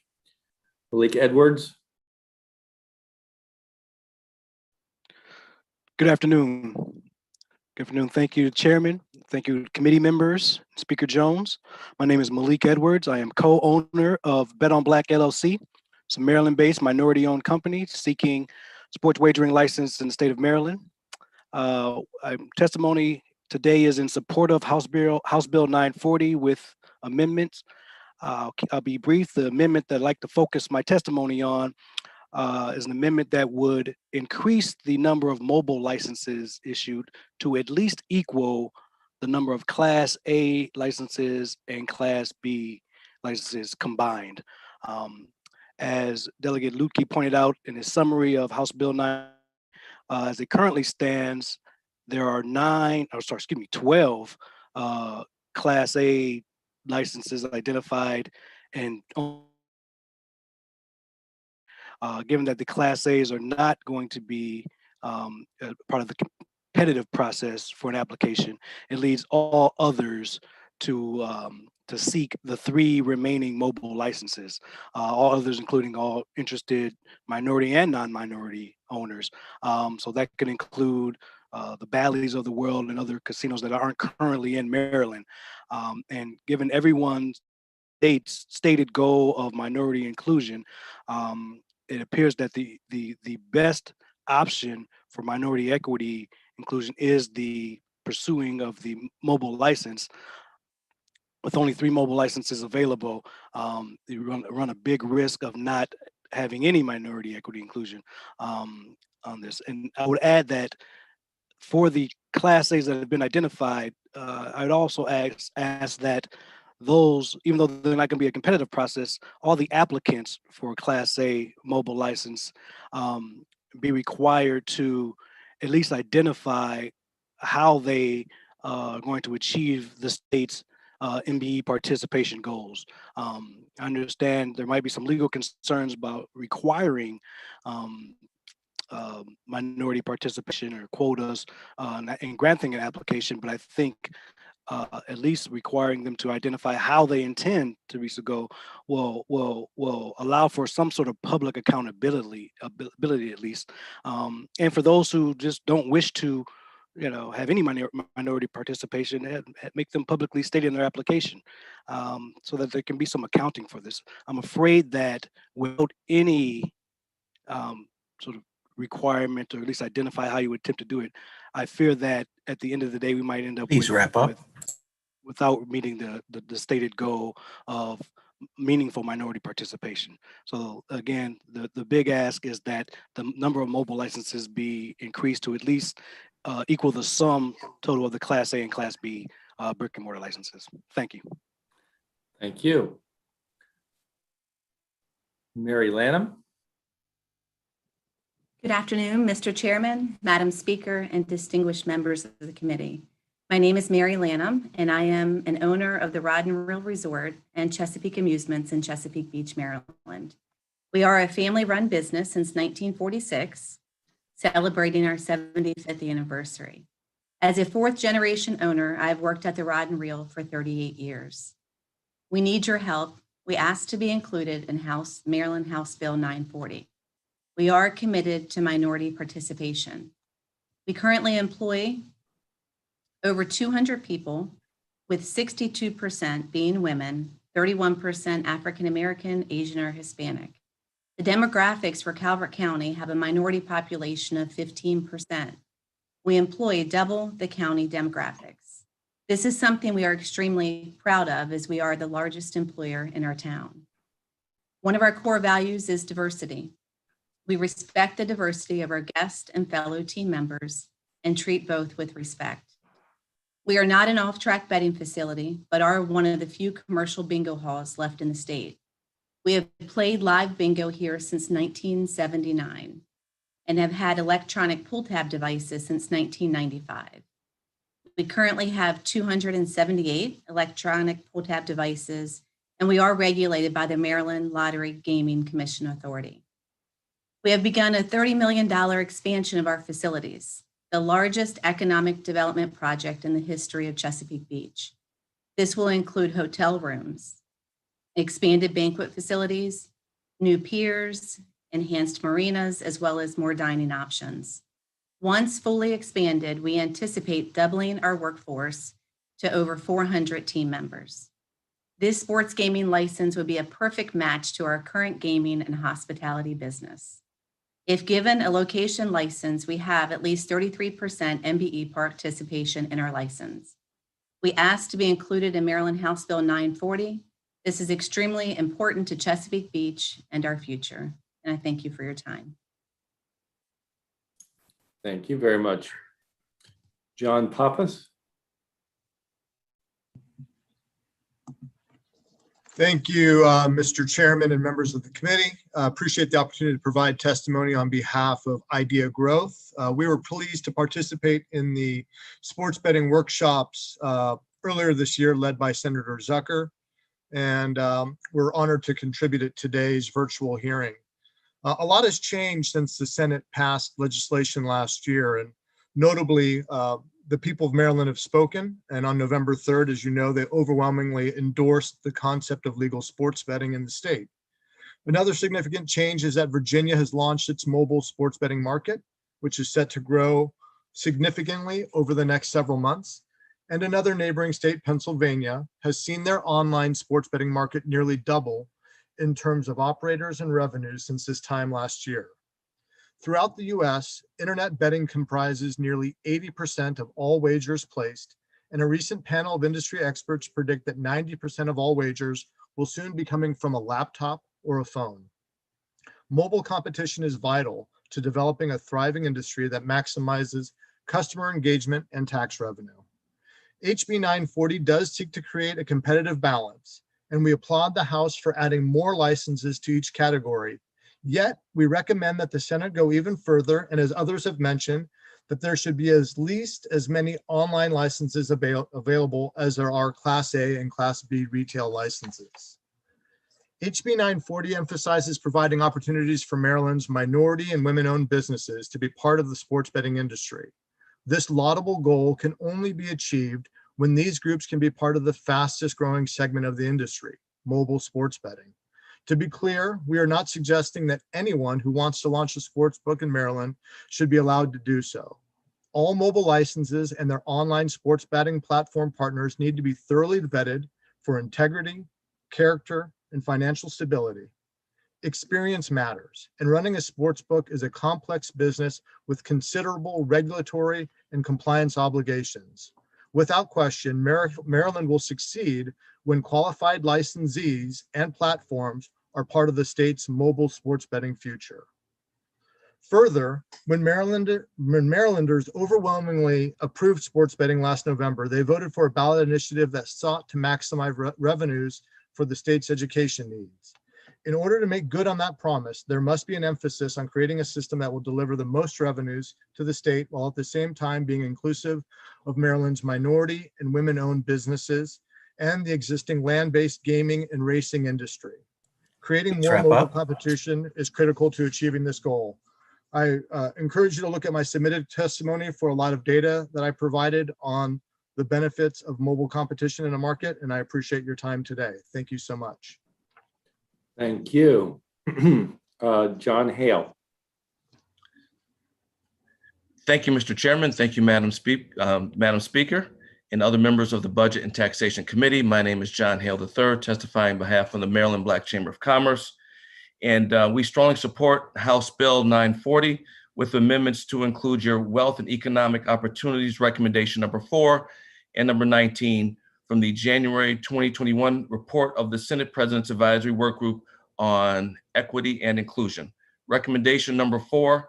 Malik Edwards. Good afternoon. Good afternoon. Thank you, Chairman. Thank you, committee members, Speaker Jones. My name is Malik Edwards. I am co-owner of Bet on Black LLC. It's a Maryland-based minority-owned company seeking sports wagering license in the state of Maryland. Testimony today is in support of House Bill 940 with amendments. I'll be brief. The amendment that I'd like to focus my testimony on is an amendment that would increase the number of mobile licenses issued to at least equal the number of Class A licenses and Class B licenses combined. As Delegate Lutke pointed out in his summary of House Bill 9, as it currently stands, there are 12 Class A licenses identified, and given that the Class A's are not going to be part of the competitive process for an application, it leads all others to seek the 3 remaining mobile licenses, all others including all interested minority and non-minority owners. So that could include the Bally's of the world and other casinos that aren't currently in Maryland. And given everyone's state's stated goal of minority inclusion, it appears that the best option for minority equity inclusion is the pursuing of the mobile license. With only 3 mobile licenses available, you run a big risk of not having any minority equity inclusion on this. And I would add that for the Class A's that have been identified, I'd also ask that those, even though they're not going to be a competitive process, all the applicants for a Class A mobile license be required to at least identify how they are going to achieve the state's MBE participation goals. I understand there might be some legal concerns about requiring minority participation or quotas in granting an application, but I think at least requiring them to identify how they intend to reach the goal will allow for some sort of public accountability at least. And for those who just don't wish to have any minority participation, make them publicly state in their application so that there can be some accounting for this. I'm afraid that without any sort of requirement, or at least identify how you would attempt to do it, I fear that at the end of the day, we might end up without meeting the stated goal of meaningful minority participation. So again, the big ask is that the number of mobile licenses be increased to at least equal the sum total of the Class A and Class B brick and mortar licenses. Thank you. Thank you. Mary Lanham. Good afternoon, Mr. Chairman, Madam Speaker, and distinguished members of the committee. My name is Mary Lanham, and I am an owner of the Rod and Reel Resort and Chesapeake Amusements in Chesapeake Beach, Maryland. We are a family-run business since 1946, celebrating our 75th anniversary. As a 4th-generation owner, I've worked at the Rod and Reel for 38 years. We need your help. We ask to be included in Maryland House Bill 940. We are committed to minority participation. We currently employ over 200 people, with 62% being women, 31% African American, Asian, or Hispanic. The demographics for Calvert County have a minority population of 15%. We employ double the county demographics. This is something we are extremely proud of, as we are the largest employer in our town. One of our core values is diversity. We respect the diversity of our guests and fellow team members and treat both with respect. We are not an off-track betting facility, but are one of the few commercial bingo halls left in the state. We have played live bingo here since 1979 and have had electronic pull tab devices since 1995. We currently have 278 electronic pull tab devices, and we are regulated by the Maryland Lottery Gaming Commission Authority. We have begun a $30 million expansion of our facilities, the largest economic development project in the history of Chesapeake Beach. This will include hotel rooms, expanded banquet facilities, new piers, enhanced marinas, as well as more dining options. Once fully expanded, we anticipate doubling our workforce to over 400 team members. This sports gaming license would be a perfect match to our current gaming and hospitality business. If given a location license, we have at least 33% MBE participation in our license. We ask to be included in Maryland House Bill 940. This is extremely important to Chesapeake Beach and our future. And I thank you for your time. Thank you very much. John Pappas. Thank you, Mr. Chairman and members of the committee. Appreciate the opportunity to provide testimony on behalf of Idea Growth. We were pleased to participate in the sports betting workshops earlier this year, led by Senator Zucker, and we're honored to contribute at today's virtual hearing. A lot has changed since the Senate passed legislation last year, and notably, the people of Maryland have spoken, and on November 3rd, as you know, they overwhelmingly endorsed the concept of legal sports betting in the state. Another significant change is that Virginia has launched its mobile sports betting market, which is set to grow significantly over the next several months. and another neighboring state, Pennsylvania, has seen their online sports betting market nearly double in terms of operators and revenues since this time last year. Throughout the US, internet betting comprises nearly 80% of all wagers placed, and a recent panel of industry experts predict that 90% of all wagers will soon be coming from a laptop or a phone. Mobile competition is vital to developing a thriving industry that maximizes customer engagement and tax revenue. HB 940 does seek to create a competitive balance, and we applaud the House for adding more licenses to each category. Yet, we recommend that the Senate go even further, and as others have mentioned, that there should be at least as many online licenses available as there are Class A and Class B retail licenses. HB 940 emphasizes providing opportunities for Maryland's minority and women-owned businesses to be part of the sports betting industry. This laudable goal can only be achieved when these groups can be part of the fastest growing segment of the industry, mobile sports betting. To be clear, we are not suggesting that anyone who wants to launch a sports book in Maryland should be allowed to do so. All mobile licenses and their online sports betting platform partners need to be thoroughly vetted for integrity, character, and financial stability. Experience matters, and running a sports book is a complex business with considerable regulatory and compliance obligations. Without question, Maryland will succeed when qualified licensees and platforms are part of the state's mobile sports betting future. Further, when Marylanders overwhelmingly approved sports betting last November, they voted for a ballot initiative that sought to maximize revenues for the state's education needs. In order to make good on that promise, there must be an emphasis on creating a system that will deliver the most revenues to the state while at the same time being inclusive of Maryland's minority and women-owned businesses and the existing land-based gaming and racing industry. Creating more mobile competition is critical to achieving this goal. I encourage you to look at my submitted testimony for a lot of data that I provided on the benefits of mobile competition in a market, and I appreciate your time today. Thank you so much. Thank you. John Hale. Thank you, Mr. Chairman. Thank you, Madam Speaker, and other members of the Budget and Taxation Committee. My name is John Hale III, testifying on behalf of the Maryland Black Chamber of Commerce. And we strongly support House Bill 940 with amendments to include your Wealth and Economic Opportunities Recommendation number 4 and number 19 from the January 2021 report of the Senate President's Advisory Work Group on Equity and Inclusion. Recommendation number 4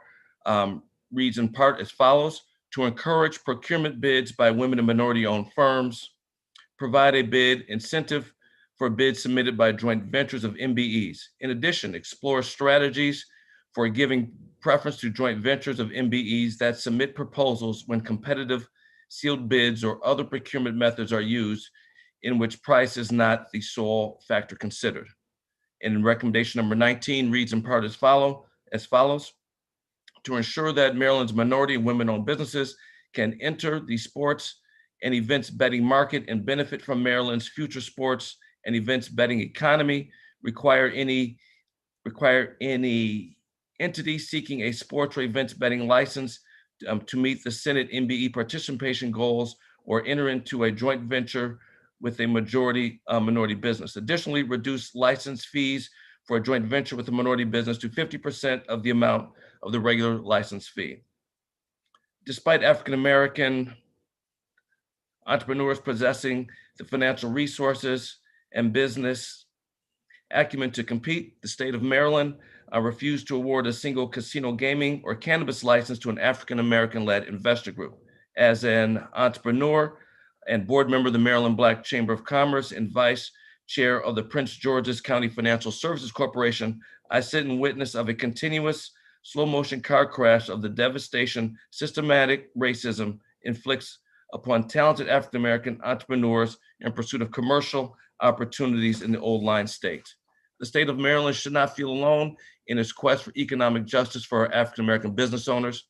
reads in part as follows: to encourage procurement bids by women and minority-owned firms, provide a bid incentive for bids submitted by joint ventures of MBEs. In addition, explore strategies for giving preference to joint ventures of MBEs that submit proposals when competitive sealed bids or other procurement methods are used in which price is not the sole factor considered. And recommendation number 19 reads in part as follows: to ensure that Maryland's minority and women-owned businesses can enter the sports and events betting market and benefit from Maryland's future sports and events betting economy, require any entity seeking a sports or events betting license to meet the Senate MBE participation goals or enter into a joint venture with a minority business. Additionally, reduce license fees for a joint venture with a minority business to 50% of the amount of the regular license fee. Despite African-American entrepreneurs possessing the financial resources and business acumen to compete, the state of Maryland refused to award a single casino gaming or cannabis license to an African-American-led investor group. As an entrepreneur and board member of the Maryland Black Chamber of Commerce and vice chair of the Prince George's County Financial Services Corporation, I sit in witness of a continuous slow motion car crash of the devastation systematic racism inflicts upon talented African-American entrepreneurs in pursuit of commercial opportunities in the old line state. The state of Maryland should not feel alone in its quest for economic justice for our African-American business owners.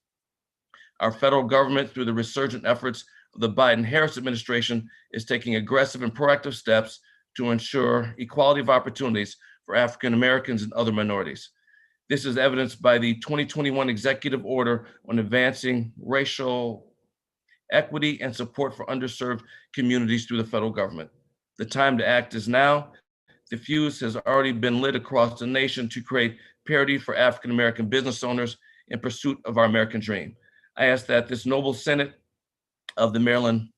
Our federal government, through the resurgent efforts of the Biden-Harris administration, is taking aggressive and proactive steps to ensure equality of opportunities for African-Americans and other minorities. This is evidenced by the 2021 executive order on advancing racial equity, and support for underserved communities through the federal government. The time to act is now. The fuse has already been lit across the nation to create parity for African-American business owners in pursuit of our American dream. I ask that this noble Senate of the Maryland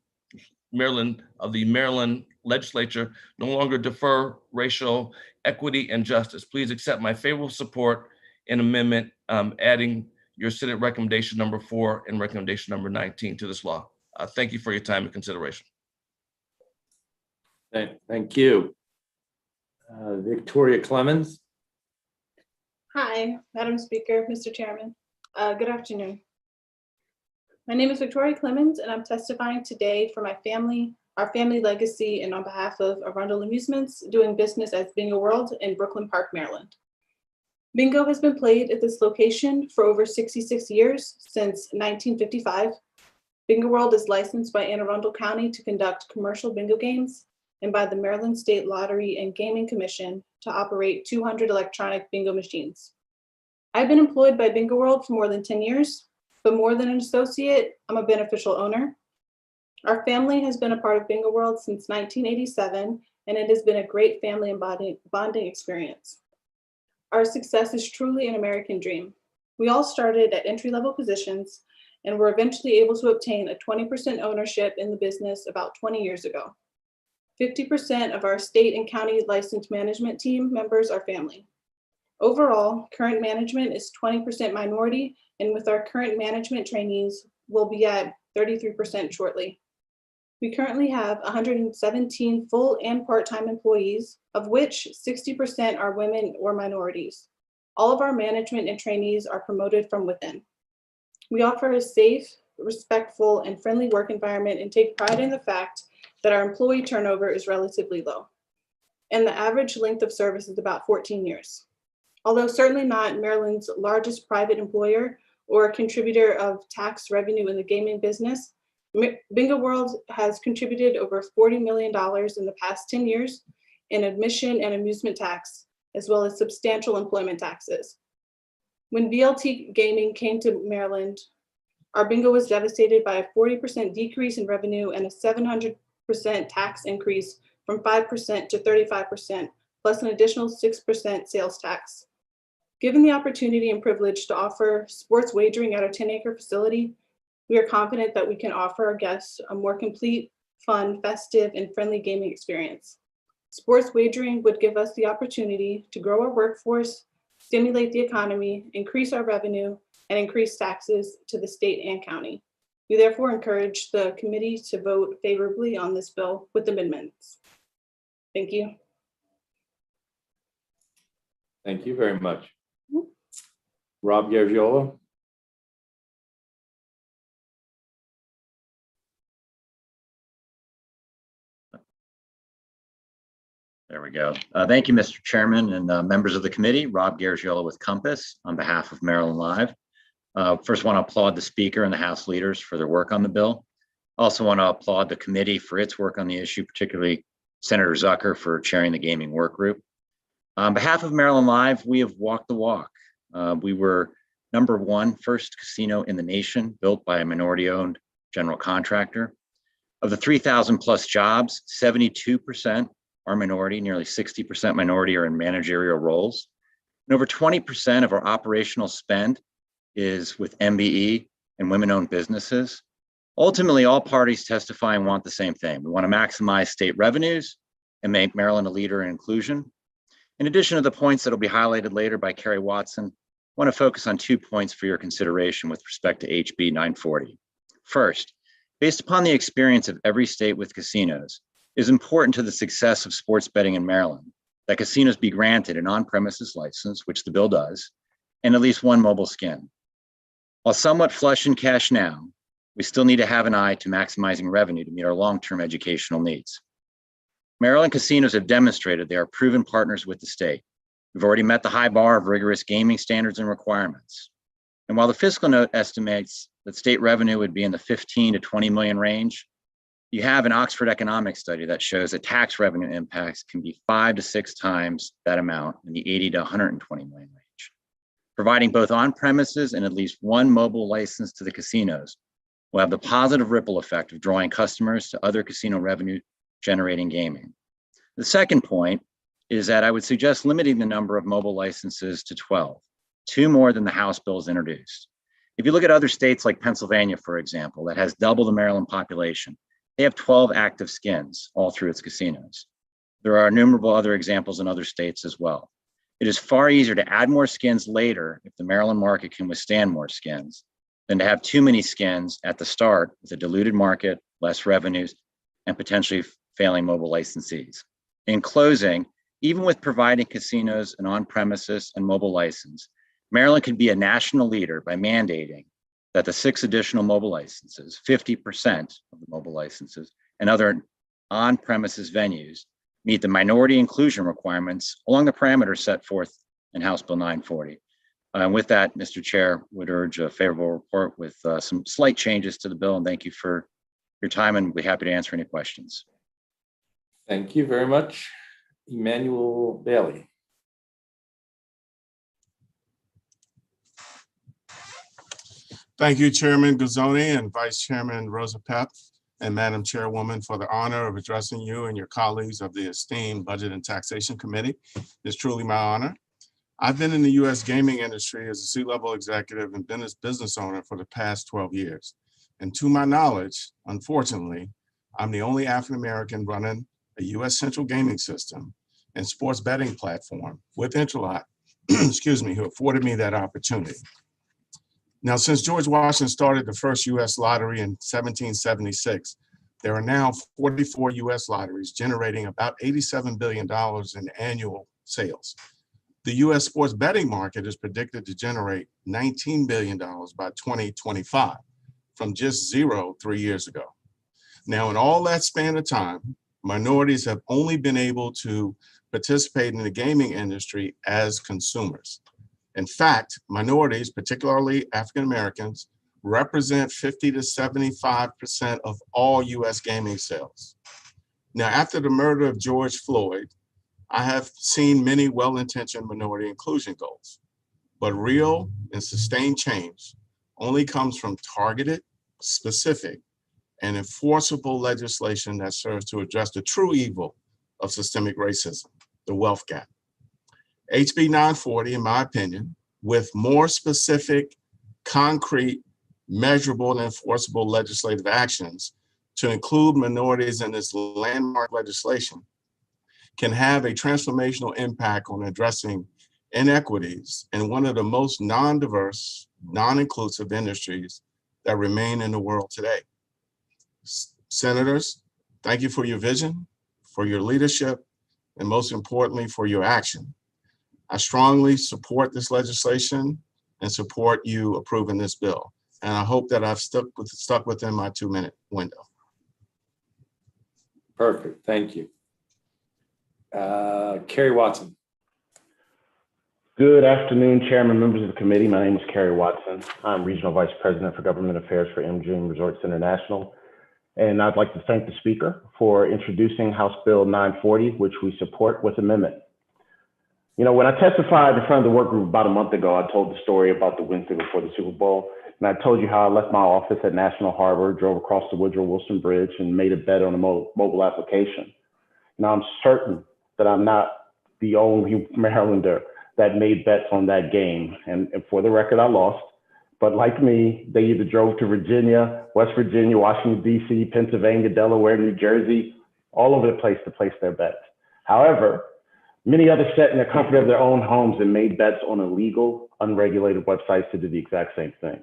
legislature no longer defer racial equity and justice. Please accept my favorable support in amendment adding your Senate recommendation number 4 and recommendation number 19 to this law. Thank you for your time and consideration. Thank you. Victoria Clemens. Hi, Madam Speaker, Mr. Chairman. Good afternoon. My name is Victoria Clemens, and I'm testifying today for my family, our family legacy, and on behalf of Arundel Amusements, doing business as Bingo World in Brooklyn Park, Maryland. Bingo has been played at this location for over 66 years, since 1955. Bingo World is licensed by Anne Arundel County to conduct commercial bingo games and by the Maryland State Lottery and Gaming Commission to operate 200 electronic bingo machines. I've been employed by Bingo World for more than 10 years, but more than an associate, I'm a beneficial owner. Our family has been a part of Bingo World since 1987, and it has been a great family and bonding experience. Our success is truly an American dream. We all started at entry-level positions and were eventually able to obtain a 20% ownership in the business about 20 years ago. 50% of our state and county licensed management team members are family. Overall, current management is 20% minority, and with our current management trainees, we'll be at 33% shortly. We currently have 117 full and part-time employees, of which 60% are women or minorities. All of our management and trainees are promoted from within. We offer a safe, respectful, and friendly work environment and take pride in the fact that our employee turnover is relatively low, and the average length of service is about 14 years. Although certainly not Maryland's largest private employer or a contributor of tax revenue in the gaming business, Bingo World has contributed over $40 million in the past 10 years in admission and amusement tax, as well as substantial employment taxes. When BLT Gaming came to Maryland, our bingo was devastated by a 40% decrease in revenue and a 700% tax increase from 5% to 35%, plus an additional 6% sales tax. Given the opportunity and privilege to offer sports wagering at our 10-acre facility, we are confident that we can offer our guests a more complete, fun, festive, and friendly gaming experience. Sports wagering would give us the opportunity to grow our workforce, stimulate the economy, increase our revenue, and increase taxes to the state and county. We therefore encourage the committee to vote favorably on this bill with amendments. Thank you. Thank you very much. Rob Gargiola. There we go. Thank you, Mr. Chairman and members of the committee. Rob Gargiola with Compass on behalf of Maryland Live. First, want to applaud the speaker and the House leaders for their work on the bill. Also want to applaud the committee for its work on the issue, particularly Senator Zucker for chairing the gaming work group. On behalf of Maryland Live, we have walked the walk. We were #1 first casino in the nation built by a minority-owned general contractor. Of the 3,000 plus jobs, 72% are minority, nearly 60% minority are in managerial roles. And over 20% of our operational spend is with MBE and women-owned businesses. Ultimately, all parties testifying want the same thing. We want to maximize state revenues and make Maryland a leader in inclusion. In addition to the points that will be highlighted later by Kerry Watson, I want to focus on 2 points for your consideration with respect to HB 940. First, based upon the experience of every state with casinos, it is important to the success of sports betting in Maryland that casinos be granted an on-premises license, which the bill does, and at least one mobile skin. While somewhat flush in cash now, we still need to have an eye to maximizing revenue to meet our long-term educational needs. Maryland casinos have demonstrated they are proven partners with the state. We've already met the high bar of rigorous gaming standards and requirements. And while the fiscal note estimates that state revenue would be in the 15 to 20 million range, you have an Oxford economics study that shows that tax revenue impacts can be 5 to 6 times that amount in the 80 to 120 million range. Providing both on-premises and at least one mobile license to the casinos will have the positive ripple effect of drawing customers to other casino revenue generating gaming. The second point is that I would suggest limiting the number of mobile licenses to 12, 2 more than the House bill has introduced. If you look at other states like Pennsylvania, for example, that has double the Maryland population, they have 12 active skins all through its casinos. There are innumerable other examples in other states as well. It is far easier to add more skins later if the Maryland market can withstand more skins than to have too many skins at the start with a diluted market, less revenues, and potentially failing mobile licensees. In closing, even with providing casinos an on-premises and mobile license, Maryland could be a national leader by mandating that the 6 additional mobile licenses, 50% of the mobile licenses, and other on-premises venues meet the minority inclusion requirements along the parameters set forth in House Bill 940. And with that, Mr. Chair, would urge a favorable report with some slight changes to the bill. And thank you for your time, and we're happy to answer any questions. Thank you very much. Emmanuel Bailey. Thank you, Chairman Guzzoni and Vice Chairman Rosa Pep, and Madam Chairwoman, for the honor of addressing you and your colleagues of the esteemed Budget and Taxation Committee. It's truly my honor. I've been in the U.S. gaming industry as a C-level executive and business owner for the past 12 years. And to my knowledge, unfortunately, I'm the only African-American running a U.S. central gaming system and sports betting platform with Interlock, excuse me, who afforded me that opportunity. Now, since George Washington started the first U.S. lottery in 1776, there are now 44 U.S. lotteries generating about $87 billion in annual sales. The U.S. sports betting market is predicted to generate $19 billion by 2025, from just 0 3 years ago. Now, in all that span of time, minorities have only been able to participate in the gaming industry as consumers. In fact, minorities, particularly African Americans, represent 50 to 75% of all US gaming sales. Now, after the murder of George Floyd, I have seen many well-intentioned minority inclusion goals, but real and sustained change only comes from targeted, specific, and enforceable legislation that serves to address the true evil of systemic racism, the wealth gap. HB 940, in my opinion, with more specific, concrete, measurable, and enforceable legislative actions to include minorities in this landmark legislation, can have a transformational impact on addressing inequities in one of the most non-diverse, non-inclusive industries that remain in the world today. Senators, thank you for your vision, for your leadership, and most importantly, for your action. I strongly support this legislation and support you approving this bill. And I hope that I've stuck within my 2-minute window. Perfect, thank you. Kerry Watson. Good afternoon, Chairman, members of the committee. My name is Kerry Watson. I'm Regional Vice President for Government Affairs for MGM Resorts International. And I'd like to thank the Speaker for introducing House Bill 940, which we support with amendment. You know, when I testified in front of the work group about a month ago, I told the story about the Wednesday before the Super Bowl. And I told you how I left my office at National Harbor, drove across the Woodrow Wilson Bridge, and made a bet on a mobile application. Now, I'm certain that I'm not the only Marylander that made bets on that game. And for the record, I lost. But like me, they either drove to Virginia, West Virginia, Washington, D.C., Pennsylvania, Delaware, New Jersey, all over the place to place their bets. However, many others sat in the comfort of their own homes and made bets on illegal, unregulated websites to do the exact same thing.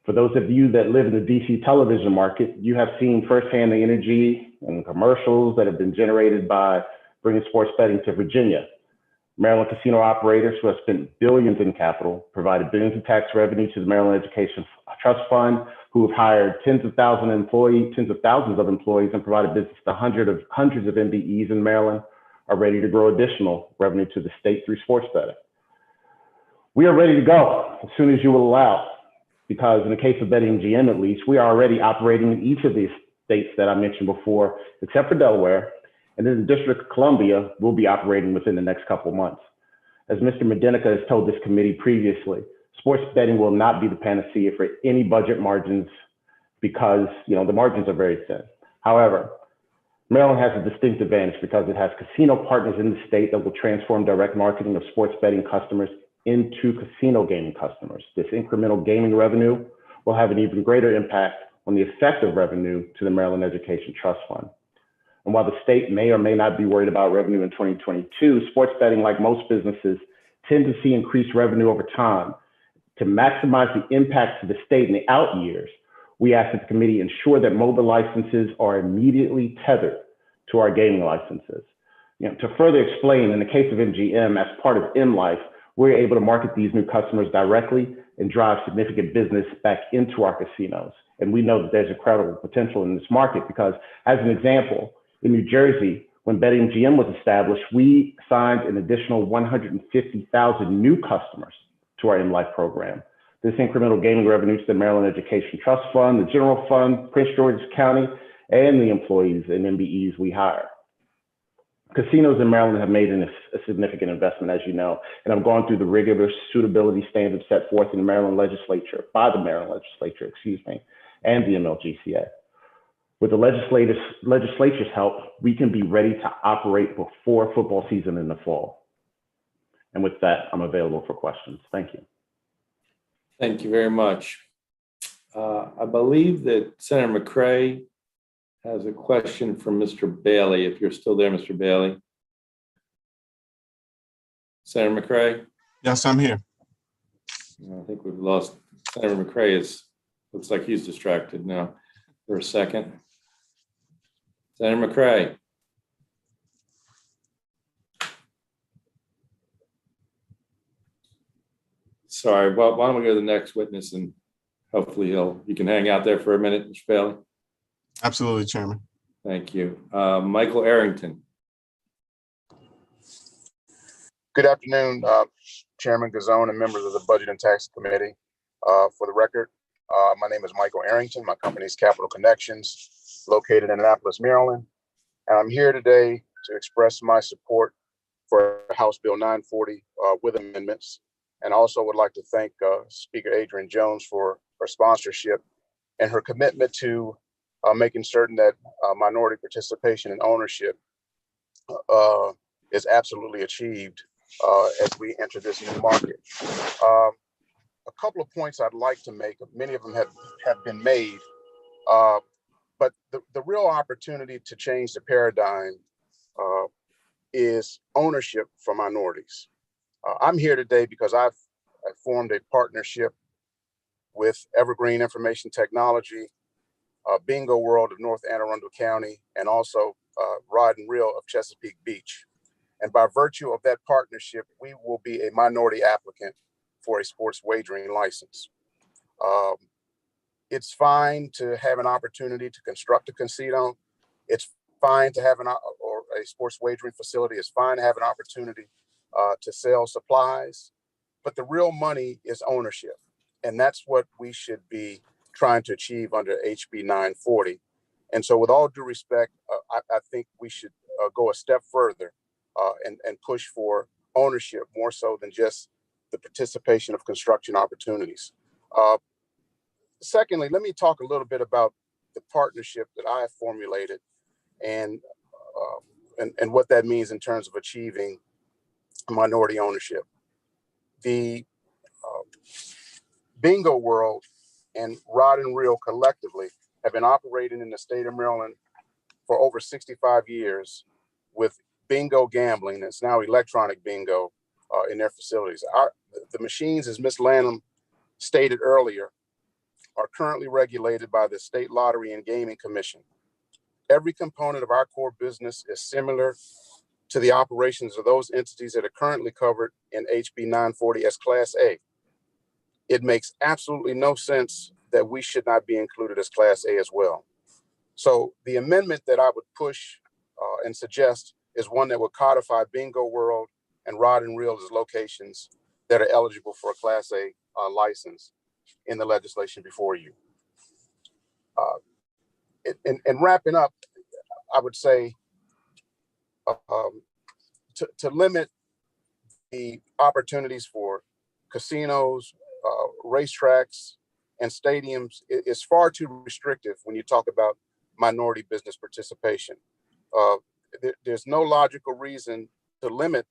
For those of you that live in the DC television market, you have seen firsthand the energy and commercials that have been generated by bringing sports betting to Virginia. Maryland casino operators who have spent billions in capital, provided billions of tax revenue to the Maryland Education Trust Fund, who have hired tens of thousands of employees and provided business to hundreds of MBEs in Maryland, are ready to grow additional revenue to the state through sports betting. We are ready to go as soon as you will allow, because in the case of BetMGM at least, we are already operating in each of these states that I mentioned before, except for Delaware, and then the District of Columbia will be operating within the next couple of months. As Mr. Medinica has told this committee previously, sports betting will not be the panacea for any budget margins because, you know, the margins are very thin. However, Maryland has a distinct advantage because it has casino partners in the state that will transform direct marketing of sports betting customers into casino gaming customers. This incremental gaming revenue will have an even greater impact on the effective revenue to the Maryland Education Trust Fund. And while the state may or may not be worried about revenue in 2022, sports betting, like most businesses, tend to see increased revenue over time. To maximize the impact to the state in the out years, we ask that the committee ensure that mobile licenses are immediately tethered to our gaming licenses. You know, to further explain, in the case of MGM, as part of MLife, we're able to market these new customers directly and drive significant business back into our casinos. And we know that there's incredible potential in this market because, as an example, in New Jersey, when BetMGM was established, we signed an additional 150,000 new customers to our MLife program. This incremental gaming revenue to the Maryland Education Trust Fund, the General Fund, Prince George's County, and the employees and MBEs we hire. Casinos in Maryland have made a significant investment, as you know, and have gone through the rigorous suitability standards set forth in the Maryland legislature, by the Maryland legislature, and the MLGCA. With the legislature's help, we can be ready to operate before football season in the fall. And with that, I'm available for questions. Thank you. Thank you very much. I believe that Senator McCray has a question from Mr. Bailey. If you're still there, Mr. Bailey. Senator McCray? Yes, I'm here. I think we've lost Senator McCray. Looks like he's distracted now for a second. Senator McCray. Sorry, well, why don't we go to the next witness and hopefully you can hang out there for a minute, Mr. Bailey. Absolutely, Chairman. Thank you. Michael Arrington. Good afternoon, Chairman Gazone and members of the Budget and Tax Committee. For the record, my name is Michael Arrington. My company is Capital Connections, located in Annapolis, Maryland. And I'm here today to express my support for House Bill 940 with amendments. And also would like to thank Speaker Adrian Jones for her sponsorship and her commitment to making certain that minority participation and ownership is absolutely achieved as we enter this new market. A couple of points I'd like to make, many of them have been made, but the real opportunity to change the paradigm is ownership for minorities. I'm here today because I've formed a partnership with Evergreen Information Technology, Bingo World of North Anne Arundel County, and also Rod and Reel of Chesapeake Beach. And by virtue of that partnership, we will be a minority applicant for a sports wagering license. It's fine to have an opportunity to construct a casino. It's fine to have a sports wagering facility. It's fine to have an opportunity to sell supplies, but the real money is ownership. And that's what we should be trying to achieve under HB 940. And so with all due respect, I think we should go a step further and push for ownership more so than just the participation of construction opportunities. Secondly, let me talk a little bit about the partnership that I have formulated and what that means in terms of achieving minority ownership. The Bingo World and Rod and Reel collectively have been operating in the state of Maryland for over 65 years with bingo gambling. It's now electronic bingo in their facilities. The machines, as Ms. Lanham stated earlier, are currently regulated by the State Lottery and Gaming Commission. Every component of our core business is similar to the operations of those entities that are currently covered in HB 940 as Class A. It makes absolutely no sense that we should not be included as Class A as well. So the amendment that I would push and suggest is one that would codify Bingo World and Rod and Reel as locations that are eligible for a Class A license in the legislation before you. And wrapping up, I would say to limit the opportunities for casinos, racetracks, and stadiums is far too restrictive when you talk about minority business participation. There's no logical reason to limit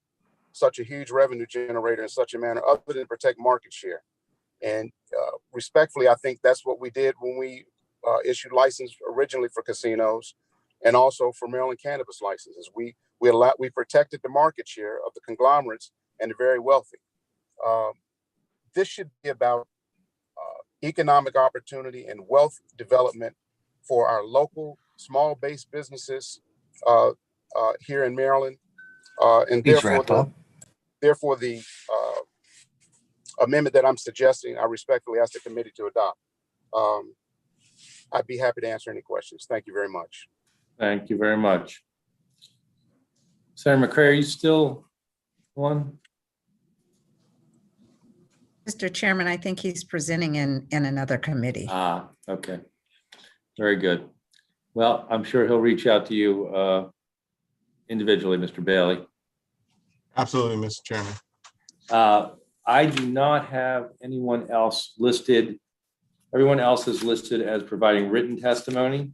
such a huge revenue generator in such a manner other than protect market share. And respectfully, I think that's what we did when we issued license originally for casinos and also for Maryland cannabis licenses. We protected the market share of the conglomerates and the very wealthy. This should be about economic opportunity and wealth development for our local small base businesses here in Maryland. And therefore the amendment that I'm suggesting, I respectfully ask the committee to adopt. I'd be happy to answer any questions. Thank you very much. Thank you very much. Senator McCray, are you still on? Mr. Chairman, I think he's presenting in another committee. Ah, okay. Very good. Well, I'm sure he'll reach out to you individually, Mr. Bailey. Absolutely, Mr. Chairman. I do not have anyone else listed. Everyone else is listed as providing written testimony.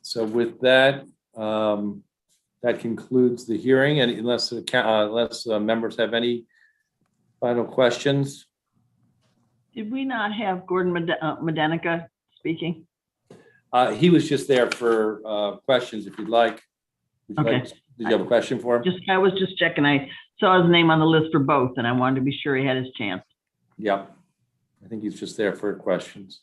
So with that, that concludes the hearing. And unless members have any final questions. Did we not have Gordon Medenica speaking? He was just there for questions, if you'd like. Did you have a question for him? I was just checking. I saw his name on the list for both, and I wanted to be sure he had his chance. Yep. I think he's just there for questions.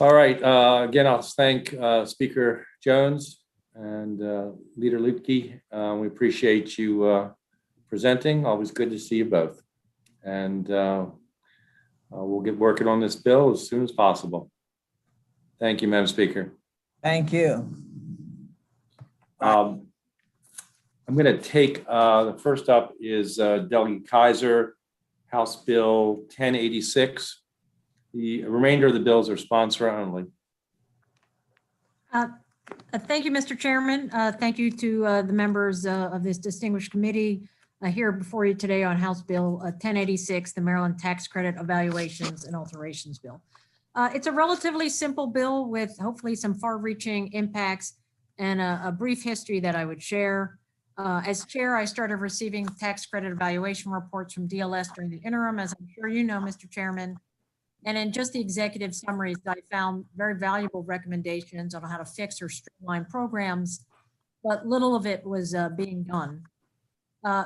All right. Again, I'll thank Speaker Jones and Leader Lutke. We appreciate you presenting. Always good to see you both. And we'll get working on this bill as soon as possible. Thank you, Madam Speaker. Thank you. I'm going to take the first up is Delegate Kaiser, House Bill 1086. The remainder of the bills are sponsor only. Thank you, Mr. Chairman. Thank you to the members of this distinguished committee here before you today on House Bill 1086, the Maryland Tax Credit Evaluations and Alterations Bill. It's a relatively simple bill with hopefully some far-reaching impacts and a brief history that I would share. As chair, I started receiving tax credit evaluation reports from DLS during the interim, as I'm sure you know, Mr. Chairman. And in just the executive summaries, I found very valuable recommendations on how to fix or streamline programs, but little of it was being done.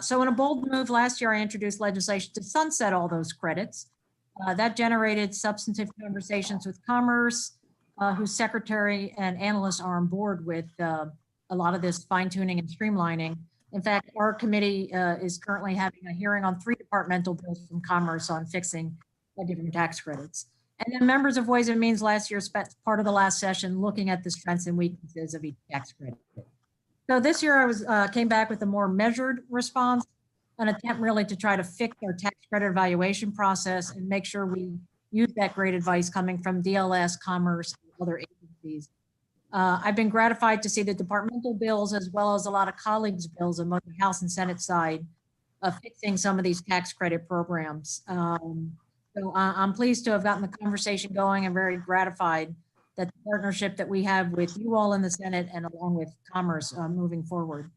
So in a bold move last year, I introduced legislation to sunset all those credits. That generated substantive conversations with Commerce, whose secretary and analysts are on board with a lot of this fine tuning and streamlining. In fact, our committee is currently having a hearing on 3 departmental bills from Commerce on fixing different tax credits. And then members of Ways and Means last year spent part of the last session looking at the strengths and weaknesses of each tax credit. So this year I came back with a more measured response, an attempt really to try to fix our tax credit evaluation process and make sure we use that great advice coming from DLS, Commerce, and other agencies. I've been gratified to see the departmental bills as well as a lot of colleagues' bills on both the House and Senate side of fixing some of these tax credit programs. So I'm pleased to have gotten the conversation going. I'm very gratified that the partnership that we have with you all in the Senate and along with Commerce moving forward.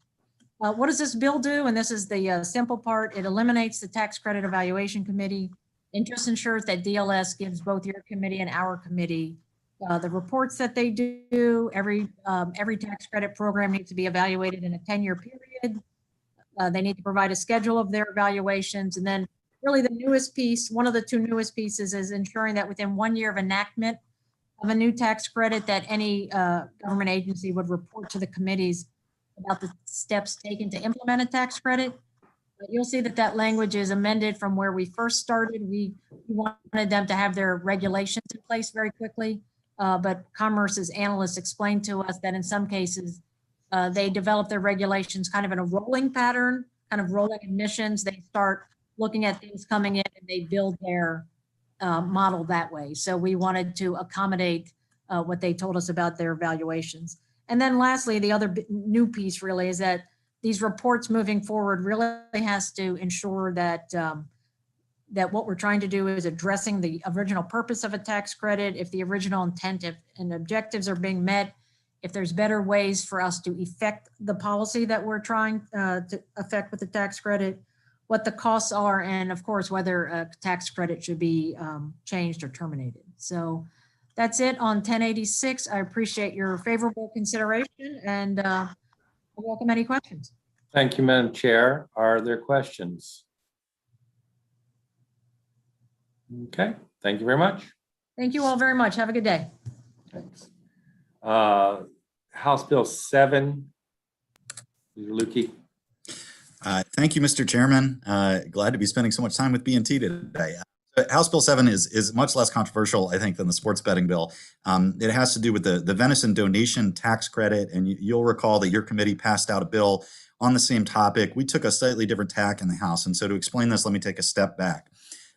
What does this bill do? And this is the simple part. It eliminates the Tax Credit Evaluation Committee and just ensures that DLS gives both your committee and our committee the reports that they do. Every tax credit program needs to be evaluated in a 10-year period. They need to provide a schedule of their evaluations. And then really the newest piece, one of the 2 newest pieces is ensuring that within 1 year of enactment of a new tax credit that any government agency would report to the committees about the steps taken to implement a tax credit. But you'll see that that language is amended from where we first started. We wanted them to have their regulations in place very quickly, but Commerce's analysts explained to us that in some cases, they develop their regulations kind of in a rolling pattern, kind of rolling admissions. They start looking at things coming in and they build their model that way. So we wanted to accommodate what they told us about their evaluations. And then lastly, the other new piece really is that these reports moving forward really has to ensure that that what we're trying to do is addressing the original purpose of a tax credit, if the original intent and objectives are being met, if there's better ways for us to effect the policy that we're trying to affect with the tax credit, what the costs are, and of course, whether a tax credit should be changed or terminated. So that's it on 1086. I appreciate your favorable consideration and I welcome any questions. Thank you, Madam Chair. Are there questions? Okay, thank you very much. Thank you all very much. Have a good day. Thanks. House Bill 7, Leader Lukey. Thank you, Mr. Chairman. Glad to be spending so much time with B&T today. House Bill 7 is much less controversial, I think, than the sports betting bill. It has to do with the venison donation tax credit, and you'll recall that your committee passed out a bill on the same topic. We took a slightly different tack in the House, and so to explain this, let me take a step back.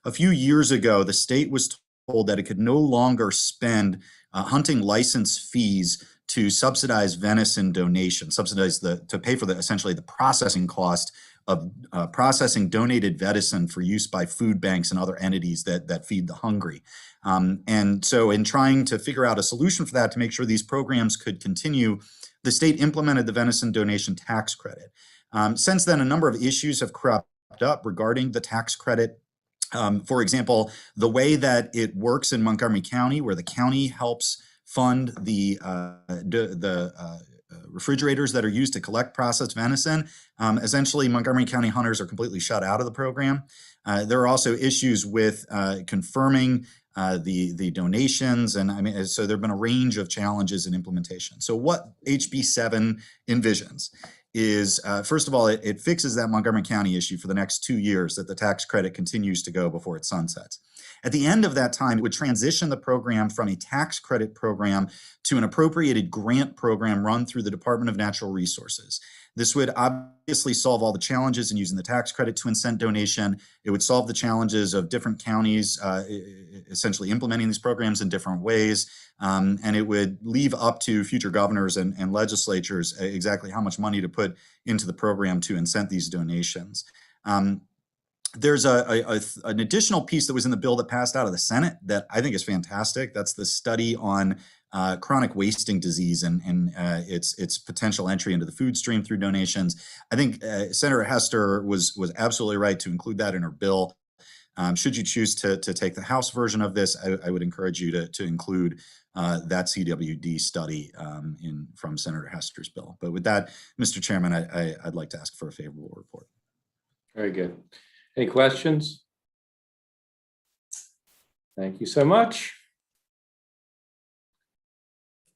A few years ago, the state was told that it could no longer spend hunting license fees to subsidize venison donations, to pay for essentially the processing cost of processing donated venison for use by food banks and other entities that feed the hungry. And so in trying to figure out a solution for that to make sure these programs could continue, the state implemented the venison donation tax credit. Since then, a number of issues have cropped up regarding the tax credit. For example, the way that it works in Montgomery County, where the county helps fund the refrigerators that are used to collect processed venison. Essentially, Montgomery County hunters are completely shut out of the program. There are also issues with confirming the donations, and I mean, so there have been a range of challenges in implementation. So what HB 7 envisions is, first of all, it fixes that Montgomery County issue for the next 2 years that the tax credit continues to go before it sunsets. At the end of that time, it would transition the program from a tax credit program to an appropriated grant program run through the Department of Natural Resources. This would obviously solve all the challenges in using the tax credit to incent donation. It would solve the challenges of different counties essentially implementing these programs in different ways. And it would leave up to future governors and legislatures exactly how much money to put into the program to incent these donations. There's an additional piece that was in the bill that passed out of the Senate that I think is fantastic. That's the study on chronic wasting disease and its potential entry into the food stream through donations. I think Senator Hester was absolutely right to include that in her bill. Should you choose to take the House version of this, I would encourage you to include that CWD study from Senator Hester's bill. But with that, Mr. Chairman, I'd like to ask for a favorable report. Very good. Any questions? Thank you so much.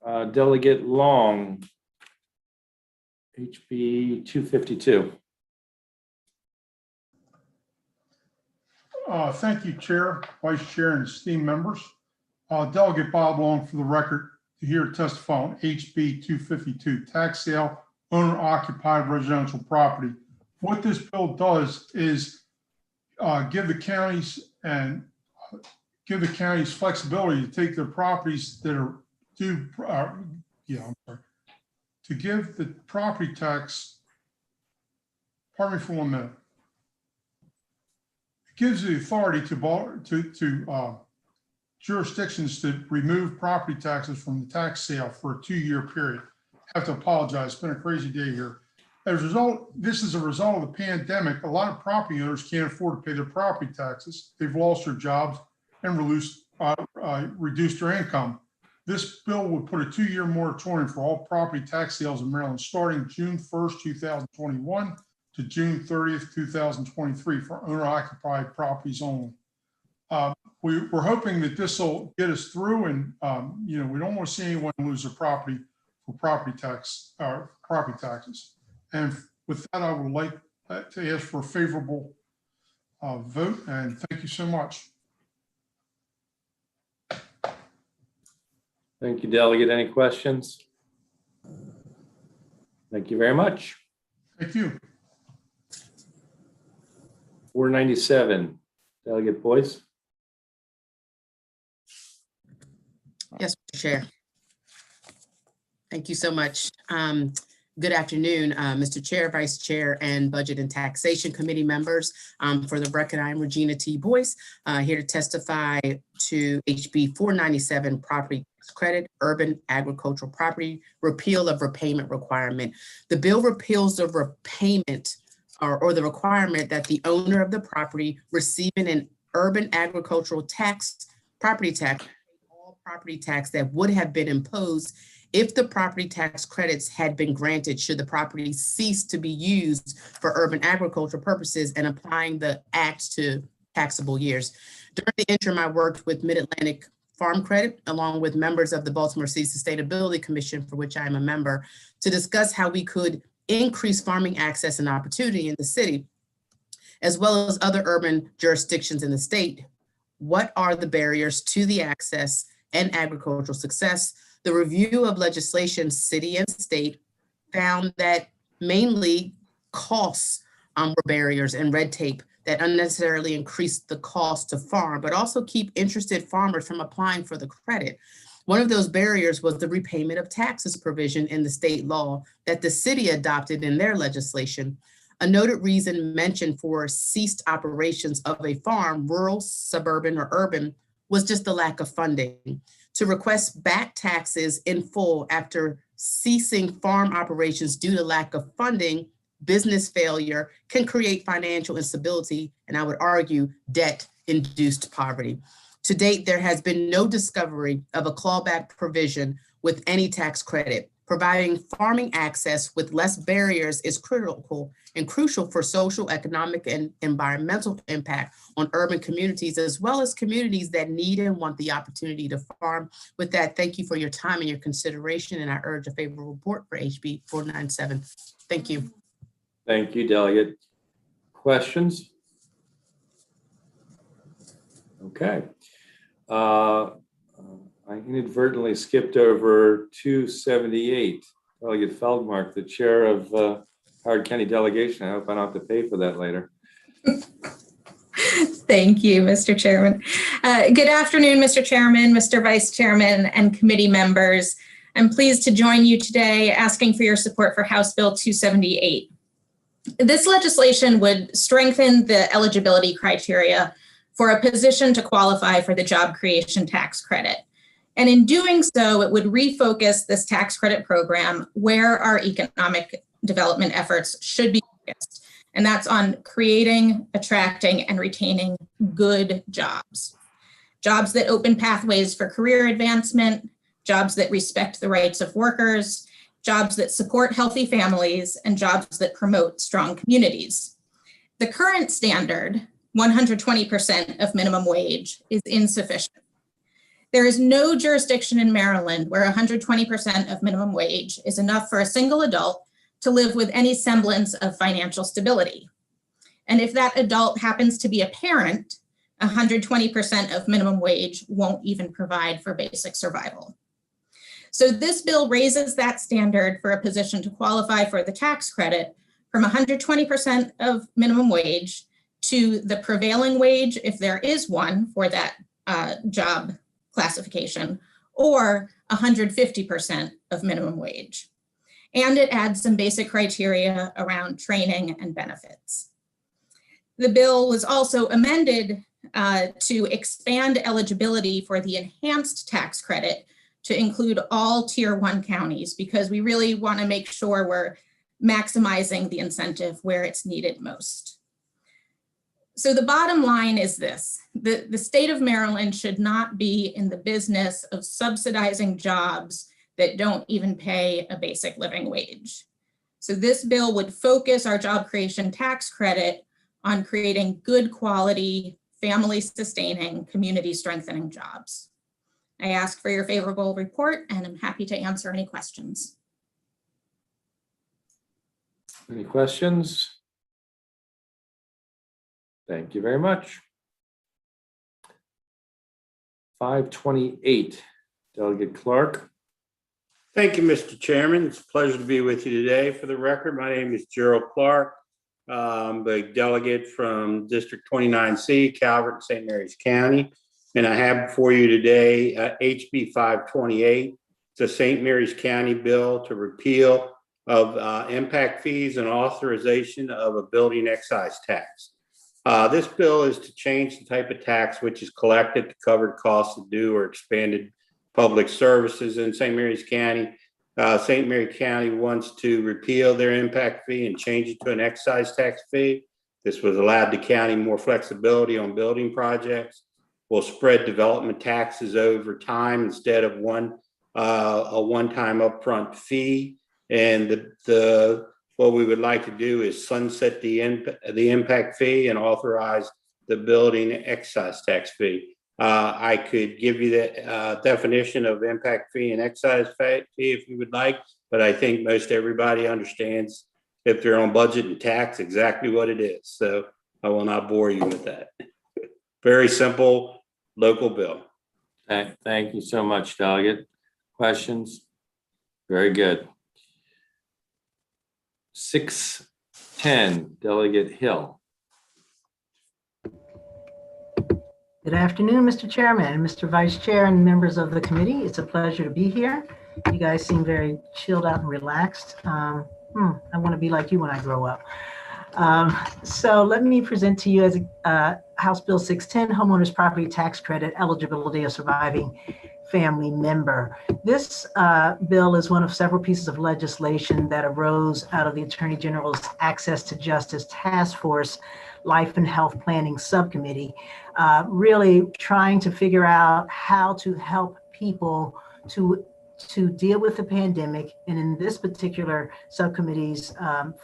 Delegate Long, HB 252. Thank you, Chair, Vice Chair, and esteemed members. Delegate Bob Long for the record to here testify on HB 252, tax sale, owner-occupied residential property. What this bill does is give the counties flexibility to take their properties that are due. To give the property tax. Pardon me for 1 minute. It gives the authority to jurisdictions to remove property taxes from the tax sale for a 2-year period. I have to apologize. It's been a crazy day here. As a result, this is a result of the pandemic. A lot of property owners can't afford to pay their property taxes. They've lost their jobs and reduced their income. This bill would put a 2-year moratorium for all property tax sales in Maryland starting June 1st, 2021 to June 30th, 2023 for owner-occupied properties only. We're hoping that this will get us through, and we don't want to see anyone lose their property for property taxes. And with that, I would like to ask for a favorable vote, and thank you so much. Thank you, Delegate. Any questions? Thank you very much. Thank you. 497, Delegate Boyce. Yes, Mr. Chair. Thank you so much. Good afternoon, Mr. Chair, Vice Chair, and Budget and Taxation Committee members. For the record, I'm Regina T. Boyce, here to testify to HB 497 Property Tax Credit, Urban Agricultural Property, Repeal of Repayment Requirement. The bill repeals the repayment or the requirement that the owner of the property receiving an urban agricultural tax, property tax, all property tax that would have been imposed if the property tax credits had been granted should the property cease to be used for urban agriculture purposes, and applying the act to taxable years. During the interim, I worked with Mid-Atlantic Farm Credit, along with members of the Baltimore City Sustainability Commission, for which I am a member, to discuss how we could increase farming access and opportunity in the city, as well as other urban jurisdictions in the state. What are the barriers to the access and agricultural success? The review of legislation, city and state, found that mainly costs were barriers and red tape that unnecessarily increased the cost to farm, but also keep interested farmers from applying for the credit. One of those barriers was the repayment of taxes provision in the state law that the city adopted in their legislation. A noted reason mentioned for ceased operations of a farm, rural, suburban, or urban, was just the lack of funding. To request back taxes in full after ceasing farm operations due to lack of funding, business failure, can create financial instability, and I would argue debt-induced poverty. To date, there has been no discovery of a clawback provision with any tax credit. Providing farming access with less barriers is critical and crucial for social, economic, and environmental impact on urban communities, as well as communities that need and want the opportunity to farm. With that, thank you for your time and your consideration, and I urge a favorable report for HB 497. Thank you. Thank you, Delegate. Questions? Okay. I inadvertently skipped over 278. Delegate Feldmark, the chair of Howard County Delegation. I hope I don't have to pay for that later. Thank you, Mr. Chairman. Good afternoon, Mr. Chairman, Mr. Vice Chairman, and committee members. I'm pleased to join you today asking for your support for House Bill 278. This legislation would strengthen the eligibility criteria for a position to qualify for the job creation tax credit. And in doing so, it would refocus this tax credit program where our economic development efforts should be focused. And that's on creating, attracting, and retaining good jobs. Jobs that open pathways for career advancement, jobs that respect the rights of workers, jobs that support healthy families, and jobs that promote strong communities. The current standard, 120% of minimum wage, is insufficient. There is no jurisdiction in Maryland where 120% of minimum wage is enough for a single adult to live with any semblance of financial stability. And if that adult happens to be a parent, 120% of minimum wage won't even provide for basic survival. So this bill raises that standard for a position to qualify for the tax credit from 120% of minimum wage to the prevailing wage, if there is one for that job classification, or 150% of minimum wage. And it adds some basic criteria around training and benefits. The bill was also amended to expand eligibility for the enhanced tax credit to include all Tier 1 counties, because we really want to make sure we're maximizing the incentive where it's needed most. So the bottom line is this: the state of Maryland should not be in the business of subsidizing jobs that don't even pay a basic living wage. So this bill would focus our job creation tax credit on creating good quality, family sustaining, community strengthening jobs. I ask for your favorable report, and I'm happy to answer any questions. Any questions? Thank you very much. 528, Delegate Clark. Thank you, Mr. Chairman. It's a pleasure to be with you today. For the record, my name is Gerald Clark. I'm a delegate from District 29C, Calvert, St. Mary's County. And I have before you today HB 528. It's a St. Mary's County bill to repeal of impact fees and authorization of a building excise tax. This bill is to change the type of tax which is collected to cover the costs of new or expanded public services in St. Mary's County. St. Mary County wants to repeal their impact fee and change it to an excise tax fee. This was allowed the county more flexibility on building projects. Will spread development taxes over time instead of a one-time upfront fee. And what we would like to do is sunset the impact fee and authorize the building excise tax fee. I could give you the definition of impact fee and excise fee if you would like, but I think most everybody understands, if they're on budget and tax, exactly what it is. So I will not bore you with that. Very simple local bill. Thank you so much, Delegate. Questions? Very good. 610, Delegate Hill. Good afternoon, Mr. Chairman, Mr. Vice Chair, and members of the committee. It's a pleasure to be here. You guys seem very chilled out and relaxed. I want to be like you when I grow up. So let me present to you as House Bill 610, Homeowners Property Tax Credit Eligibility of Surviving Family Member. This bill is one of several pieces of legislation that arose out of the Attorney General's Access to Justice Task Force Life and Health Planning Subcommittee, really trying to figure out how to help people to deal with the pandemic. And in this particular subcommittee's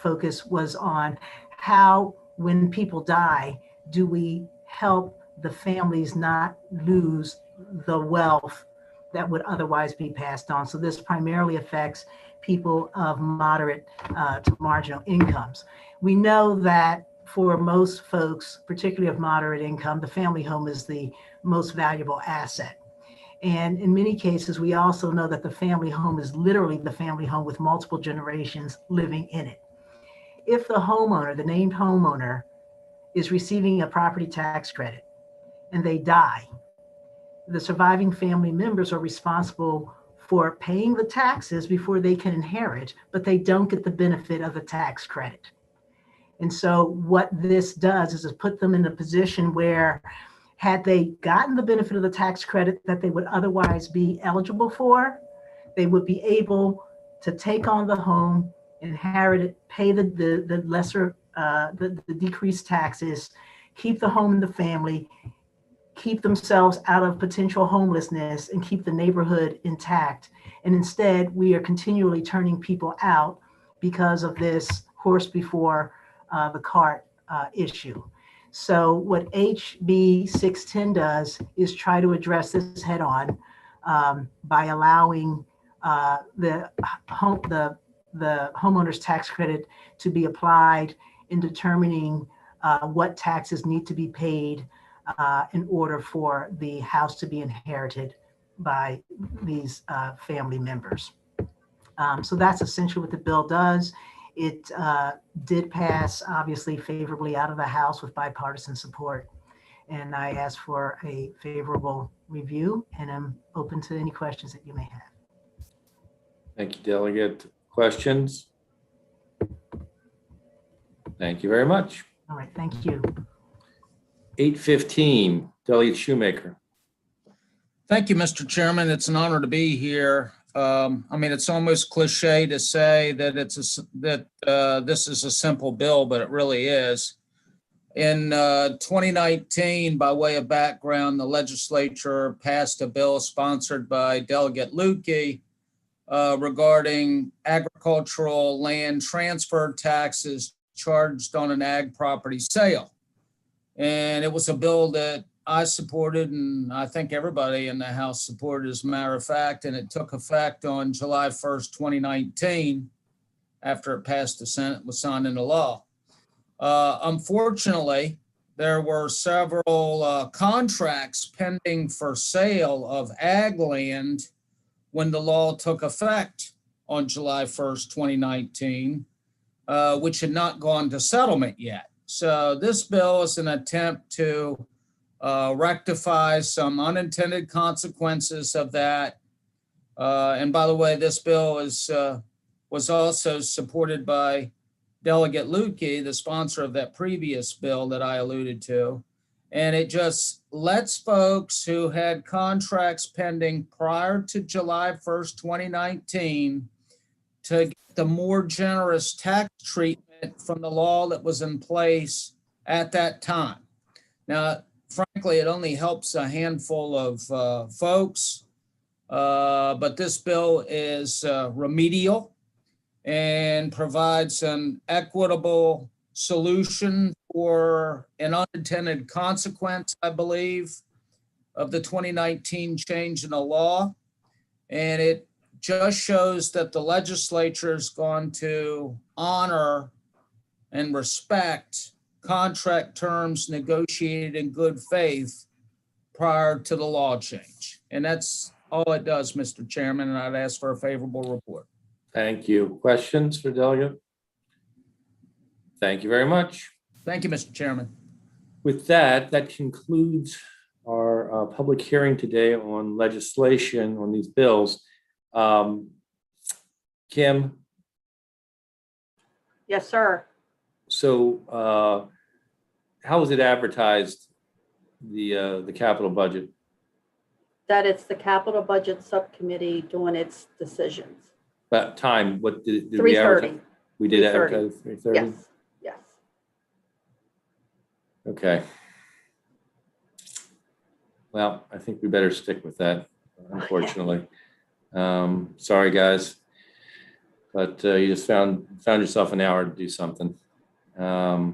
focus was on how, when people die, do we help the families not lose the wealth that would otherwise be passed on. So this primarily affects people of moderate to marginal incomes. We know that for most folks, particularly of moderate income, the family home is the most valuable asset. And in many cases, we also know that the family home is literally the family home with multiple generations living in it. If the homeowner, the named homeowner, is receiving a property tax credit and they die, the surviving family members are responsible for paying the taxes before they can inherit, but they don't get the benefit of the tax credit. And so what this does is it put them in a position where, had they gotten the benefit of the tax credit that they would otherwise be eligible for, they would be able to take on the home, inherit it, pay the lesser, the decreased taxes, keep the home in the family, keep themselves out of potential homelessness, and keep the neighborhood intact. And instead, we are continually turning people out because of this horse before the cart issue. So what HB 610 does is try to address this head on by allowing the homeowner's tax credit to be applied in determining what taxes need to be paid in order for the house to be inherited by these family members. So that's essentially what the bill does. It did pass, obviously, favorably out of the House with bipartisan support. And I ask for a favorable review, and I'm open to any questions that you may have. Thank you, Delegate. Questions? Thank you very much. All right, thank you. 815, Delegate Shoemaker. Thank you, Mr. Chairman. It's an honor to be here. I mean, it's almost cliche to say that this is a simple bill, but it really is. In 2019, by way of background, the legislature passed a bill sponsored by Delegate Lukey regarding agricultural land transfer taxes charged on an ag property sale. And it was a bill that I supported, and I think everybody in the House supported, as a matter of fact, and it took effect on July 1st, 2019, after it passed the Senate, was signed into law. Unfortunately, there were several contracts pending for sale of ag land when the law took effect on July 1st, 2019, which had not gone to settlement yet. So this bill is an attempt to rectify some unintended consequences of that. And by the way, this bill is was also supported by Delegate Lukey, the sponsor of that previous bill that I alluded to. And it just lets folks who had contracts pending prior to July 1st, 2019 to get the more generous tax treatment from the law that was in place at that time. Now, frankly, it only helps a handful of folks, but this bill is remedial and provides an equitable solution for an unintended consequence, I believe, of the 2019 change in the law. And it just shows that the legislature is going to honor and respect contract terms negotiated in good faith prior to the law change. And that's all it does, Mr. Chairman, and I'd ask for a favorable report. Thank you. Questions for Delegate? Thank you very much. Thank you, Mr. Chairman. With that, that concludes our public hearing today on legislation on these bills. Kim? Yes, sir. So how was it advertised, the capital budget? That it's the capital budget subcommittee doing its decisions. About time, what did we advertise? 3:30. We did 3:30. advertise 3:30? Yes, yes. Okay. Well, I think we better stick with that, unfortunately. Sorry, guys. But you just found yourself an hour to do something. We're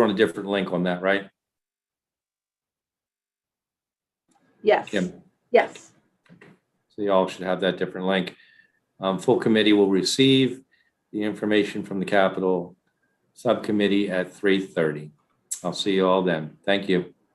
on a different link on that, right? Yes. Kim? Yes. So you all should have that different link. Full committee will receive the information from the capital subcommittee at 3:30. I'll see you all then. Thank you.